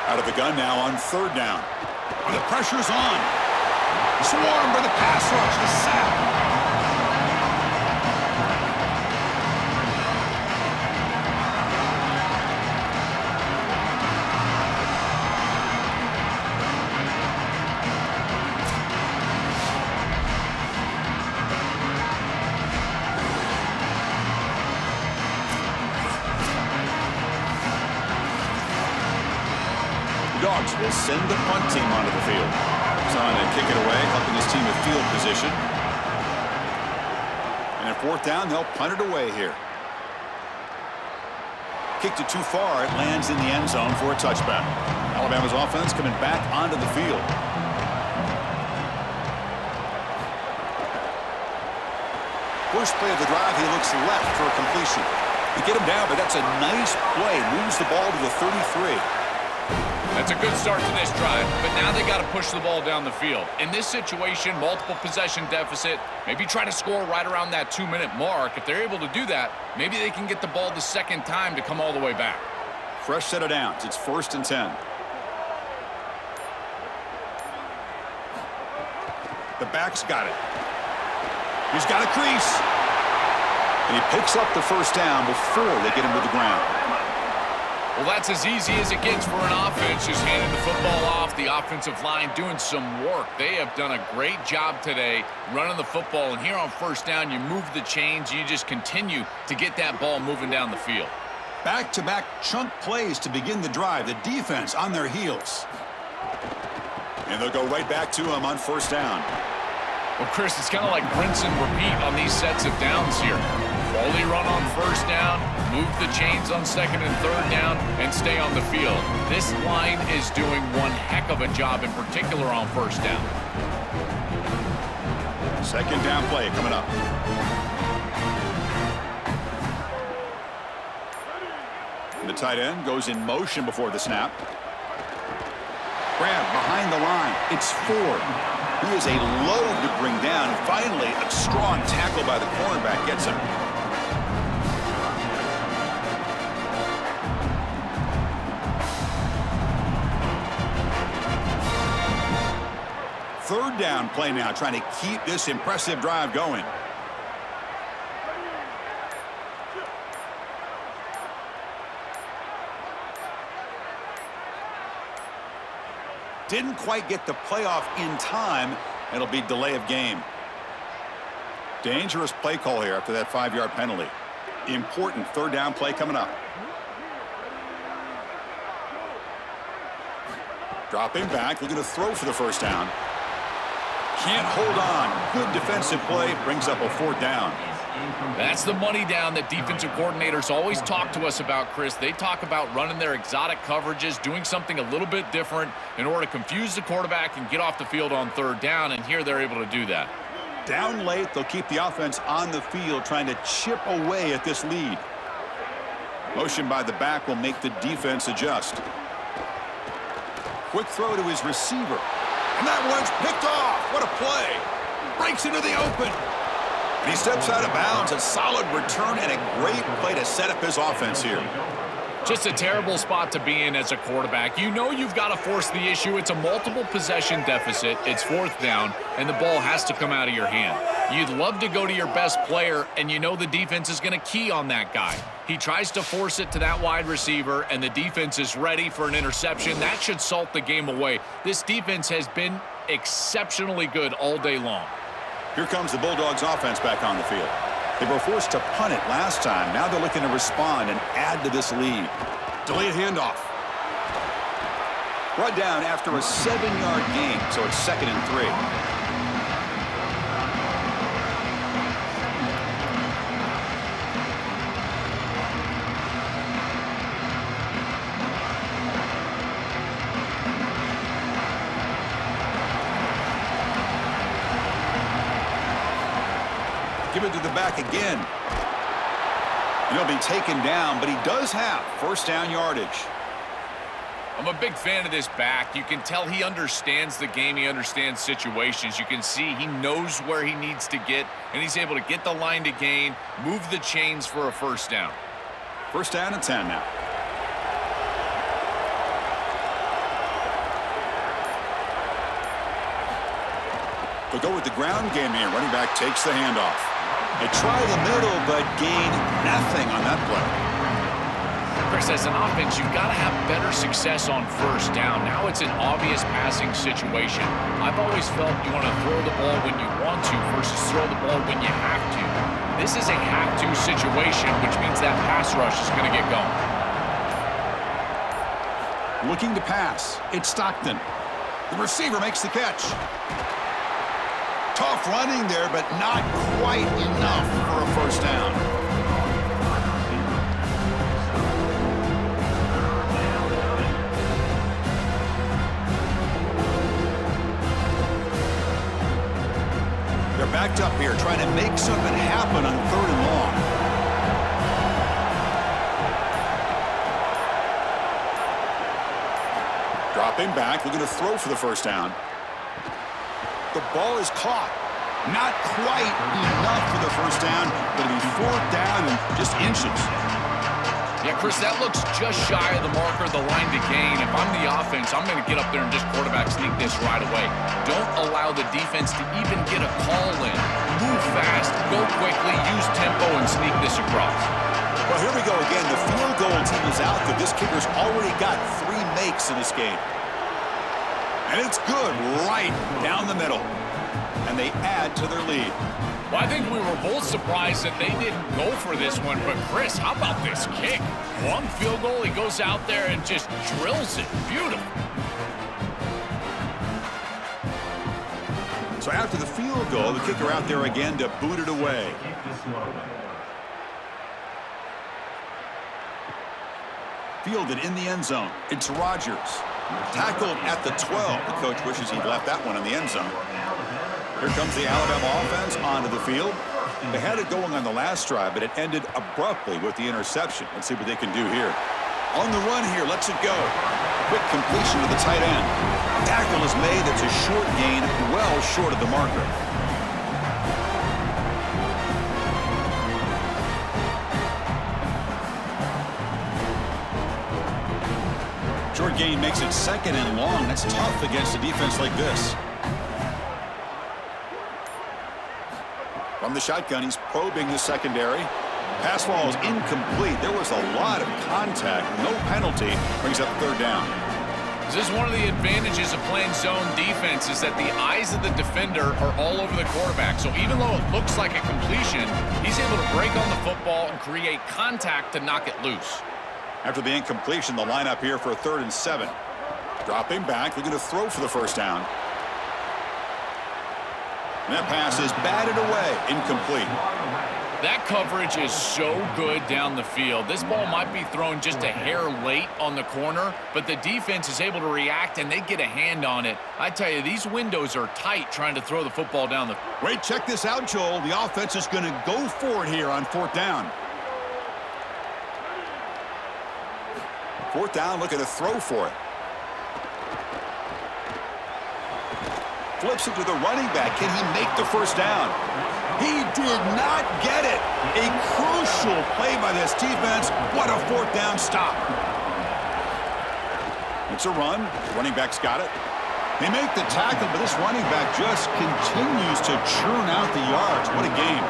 Out of the gun now on 3rd down. The pressure's on. Swarmed by the pass rush. The sack. Dogs will send the punt team onto the field. Trying to kick it away, helping his team with field position. And at 4th down, they'll punt it away here. Kicked it too far. It lands in the end zone for a touchback. Alabama's offense coming back onto the field. First play of the drive, he looks left for a completion. They get him down, but that's a nice play. Moves the ball to the 33. That's a good start to this drive, but now they got to push the ball down the field. In this situation, multiple possession deficit, maybe try to score right around that 2-minute mark. If they're able to do that, maybe they can get the ball the 2nd time to come all the way back. Fresh set of downs. It's 1st and 10. The back's got it. He's got a crease. And he picks up the 1st down before they get him to the ground. Well, that's as easy as it gets for an offense, just handing the football off. The offensive line doing some work. They have done a great job today running the football. And here on 1st down, you move the chains. You just continue to get that ball moving down the field. Back-to-back chunk plays to begin the drive. The defense on their heels. And they'll go right back to him on 1st down. Well, Chris, it's kind of like rinse and repeat on these sets of downs here. Quality run on 1st down, move the chains on 2nd and 3rd down, and stay on the field. This line is doing one heck of a job, in particular on 1st down. 2nd down play coming up. And the tight end goes in motion before the snap. Grab behind the line. It's Ford. He is a load to bring down. Finally, a strong tackle by the cornerback gets him. Third down play now, trying to keep this impressive drive going. Didn't quite get the playoff in time. It'll be delay of game. Dangerous play call here after that 5-yard penalty. Important third down play coming up. Dropping back, looking to throw for the first down. Can't hold on. Good defensive play, brings up a 4th down. That's the money down that defensive coordinators always talk to us about, Chris. They talk about running their exotic coverages, doing something a little bit different in order to confuse the quarterback and get off the field on 3rd down, and here they're able to do that. Down late, they'll keep the offense on the field trying to chip away at this lead. Motion by the back will make the defense adjust. Quick throw to his receiver. And that one's picked off. What a play. Breaks into the open. And he steps out of bounds. A solid return and a great play to set up his offense here. Just a terrible spot to be in as a quarterback. You know you've got to force the issue. It's a multiple possession deficit. It's 4th down, and the ball has to come out of your hand. You'd love to go to your best player, and you know the defense is going to key on that guy. He tries to force it to that wide receiver, and the defense is ready for an interception. That should salt the game away. This defense has been exceptionally good all day long. Here comes the Bulldogs offense back on the field. They were forced to punt it last time. Now they're looking to respond and add to this lead. Delayed handoff. Brought down after a 7-yard gain, so it's 2nd and 3. Give it to the back again. He'll be taken down, but he does have 1st down yardage. I'm a big fan of this back. You can tell he understands the game. He understands situations. You can see he knows where he needs to get, and he's able to get the line to gain, move the chains for a 1st down. 1st down and 10 now. They'll go with the ground game here. Running back takes the handoff. They try the middle, but gain nothing on that play. Chris, as an offense, you've got to have better success on 1st down. Now it's an obvious passing situation. I've always felt you want to throw the ball when you want to versus throw the ball when you have to. This is a have-to situation, which means that pass rush is going to get going. Looking to pass. It's Stockton. The receiver makes the catch. Tough running there, but not quite enough for a 1st down. They're backed up here, trying to make something happen on 3rd and long. Dropping back, looking to throw for the 1st down. The ball is caught. Not quite enough for the 1st down, but it'll be 4th down and just inches. Yeah, Chris, that looks just shy of the marker, the line to gain. If I'm the offense, I'm going to get up there and just quarterback sneak this right away. Don't allow the defense to even get a call in. Move fast, go quickly, use tempo, and sneak this across. Well, here we go again. The field goal team is out there. This kicker's already got 3 makes in this game. And it's good right down the middle. And they add to their lead. Well, I think we were both surprised that they didn't go for this one. But, Chris, how about this kick? Long field goal, he goes out there and just drills it. Beautiful. So after the field goal, the kicker out there again to boot it away. Fielded in the end zone. It's Rogers. Tackled at the 12. The coach wishes he'd left that one in the end zone. Here comes the Alabama offense onto the field. They had it going on the last drive, but it ended abruptly with the interception. Let's see what they can do here. On the run here, lets it go. Quick completion to the tight end. Tackle is made. That's a short gain, well short of the marker. Short gain makes it 2nd and long. That's tough against a defense like this. From the shotgun, he's probing the secondary. Pass ball is incomplete. There was a lot of contact. No penalty. Brings up 3rd down. This is one of the advantages of playing zone defense is that the eyes of the defender are all over the quarterback. So even though it looks like a completion, he's able to break on the football and create contact to knock it loose. After the incompletion, the lineup here for a 3rd and 7. Dropping back, looking to throw for the first down. And that pass is batted away, incomplete. That coverage is so good down the field. This ball might be thrown just a hair late on the corner, but the defense is able to react and they get a hand on it. I tell you, these windows are tight trying to throw the football down the... Wait, check this out, Joel. The offense is going to go for it here on 4th down. 4th down, looking to throw for it. Flips it to the running back. Can he make the first down? He did not get it. A crucial play by this defense. What a 4th down stop. It's a run. Running back's got it. They make the tackle, but this running back just continues to churn out the yards. What a game.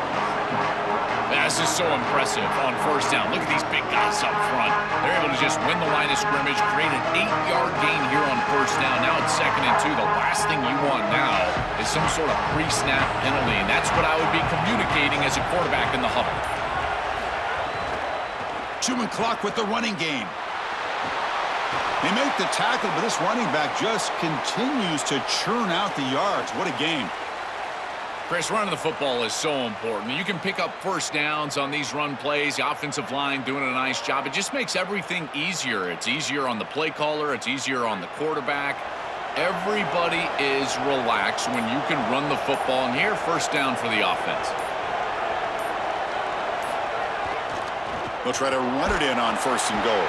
This is so impressive on first down. Look at these big guys up front. They're able to just win the line of scrimmage, create an 8-yard gain here on first down. Now it's 2nd and 2. The last thing you want now is some sort of pre-snap penalty, and that's what I would be communicating as a quarterback in the huddle. Chewing clock with the running game. They make the tackle, but this running back just continues to churn out the yards. What a game. Chris, running the football is so important. You can pick up first downs on these run plays. The offensive line doing a nice job. It just makes everything easier. It's easier on the play caller. It's easier on the quarterback. Everybody is relaxed when you can run the football. And here, first down for the offense. They'll try to run it in on 1st and goal.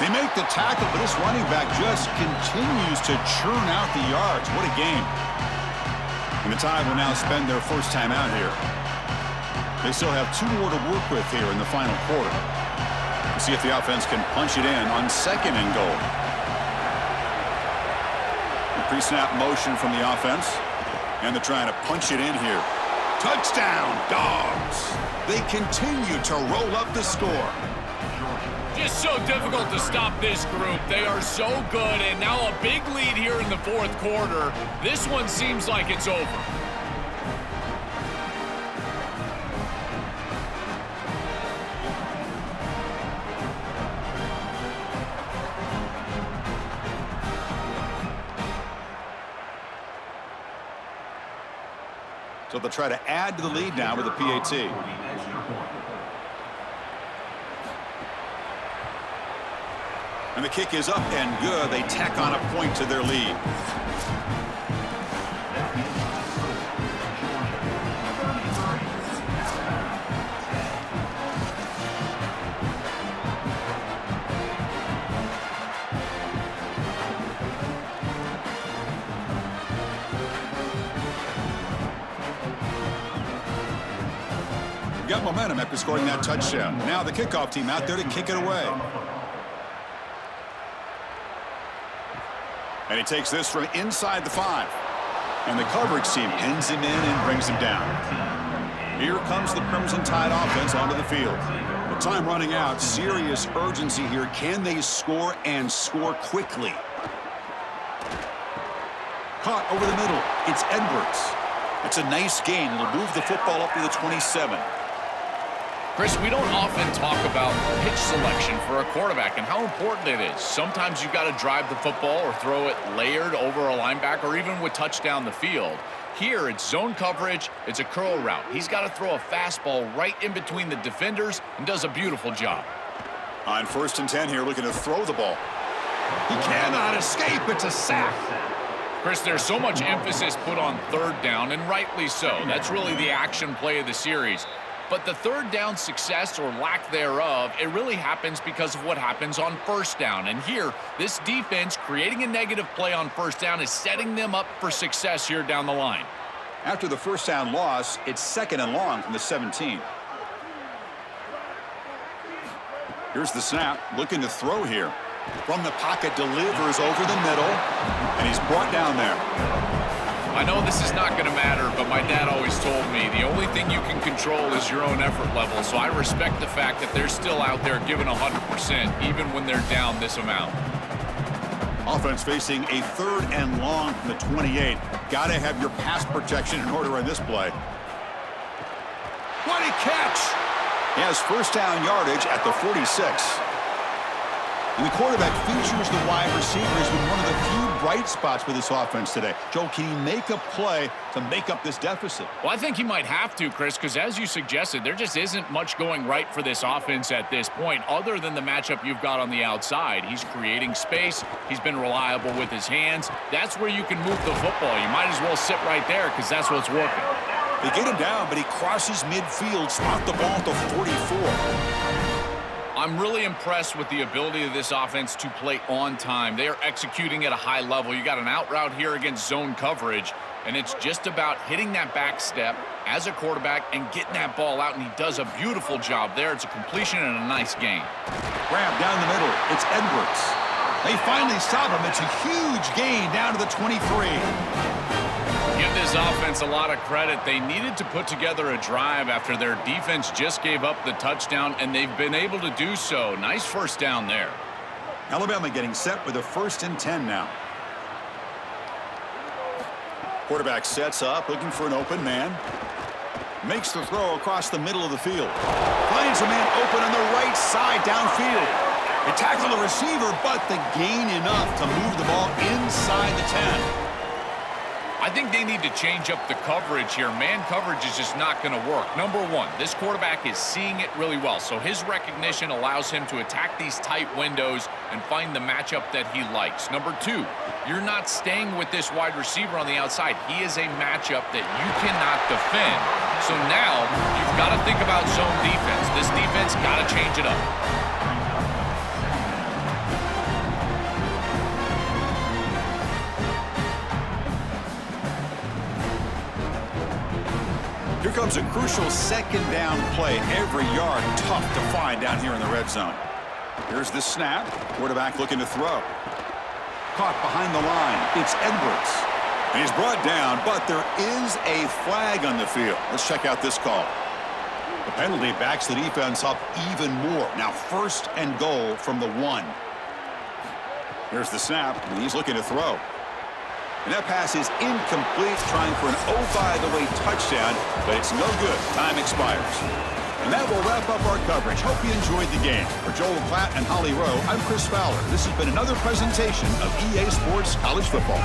They make the tackle, but this running back just continues to churn out the yards. What a game. And the Tide will now spend their first time out here. They still have 2 more to work with here in the final quarter. We'll see if the offense can punch it in on 2nd and goal. The pre-snap motion from the offense. And they're trying to punch it in here. Touchdown, Dogs! They continue to roll up the score. Just so difficult to stop this group. They are so good, and now a big lead here in the 4th quarter. This one seems like it's over. So they'll try to add to the lead now with a PAT. And the kick is up and good. They tack on a point to their lead. Got momentum after scoring that touchdown. Now the kickoff team out there to kick it away. And he takes this from inside the 5. And the coverage team pins him in and brings him down. Here comes the Crimson Tide offense onto the field. With time running out, serious urgency here. Can they score and score quickly? Caught over the middle. It's Edwards. It's a nice gain. It'll move the football up to the 27. Chris, we don't often talk about pitch selection for a quarterback and how important it is. Sometimes you've got to drive the football or throw it layered over a linebacker or even with touch down the field. Here, it's zone coverage. It's a curl route. He's got to throw a fastball right in between the defenders and does a beautiful job. On 1st and 10 here, looking to throw the ball. He cannot escape. It's a sack. Chris, there's so much emphasis put on 3rd down, and rightly so. That's really the action play of the series. But the 3rd down success or lack thereof, it really happens because of what happens on 1st down. And here, this defense creating a negative play on 1st down is setting them up for success here down the line. After the 1st down loss, it's 2nd and long from the 17. Here's the snap, looking to throw here. From the pocket, delivers over the middle, and he's brought down there. I know this is not going to matter, but my dad always told me the only thing you can control is your own effort level, so I respect the fact that they're still out there giving 100% even when they're down this amount. Offense facing a 3rd and long from the 28. Got to have your pass protection in order on this play. What a catch! He has first down yardage at the 46. And the quarterback features the wide receiver has been one of the few bright spots for this offense today. Joe, can he make a play to make up this deficit? Well, I think he might have to, Chris, because as you suggested, there just isn't much going right for this offense at this point other than the matchup you've got on the outside. He's creating space. He's been reliable with his hands. That's where you can move the football. You might as well sit right there because that's what's working. They get him down, but he crosses midfield, spot the ball at the 44. I'm really impressed with the ability of this offense to play on time. They are executing at a high level. You got an out route here against zone coverage, and it's just about hitting that back step as a quarterback and getting that ball out, and he does a beautiful job there. It's a completion and a nice gain. Grab down the middle. It's Edwards. They finally stop him. It's a huge gain down to the 23. Give this offense a lot of credit. They needed to put together a drive after their defense just gave up the touchdown, and they've been able to do so. Nice first down there. Alabama getting set with a 1st and 10 now. Quarterback sets up, looking for an open man. Makes the throw across the middle of the field. Finds a man open on the right side downfield. They tackle the receiver, but the gain enough to move the ball inside the 10. I think they need to change up the coverage here. Man coverage is just not going to work. Number one, this quarterback is seeing it really well, so his recognition allows him to attack these tight windows and find the matchup that he likes. Number two, you're not staying with this wide receiver on the outside. He is a matchup that you cannot defend. So now you've got to think about zone defense. This defense got to change it up. Here comes a crucial 2nd down play. Every yard tough to find down here in the red zone. Here's the snap. Quarterback looking to throw. Caught behind the line. It's Edwards. And he's brought down, but there is a flag on the field. Let's check out this call. The penalty backs the defense up even more. Now 1st and goal from the 1. Here's the snap, and he's looking to throw. And that pass is incomplete, trying for an oh-by-the-way touchdown, but it's no good. Time expires. And that will wrap up our coverage. Hope you enjoyed the game. For Joel Platt and Holly Rowe, I'm Chris Fowler. This has been another presentation of EA Sports College Football.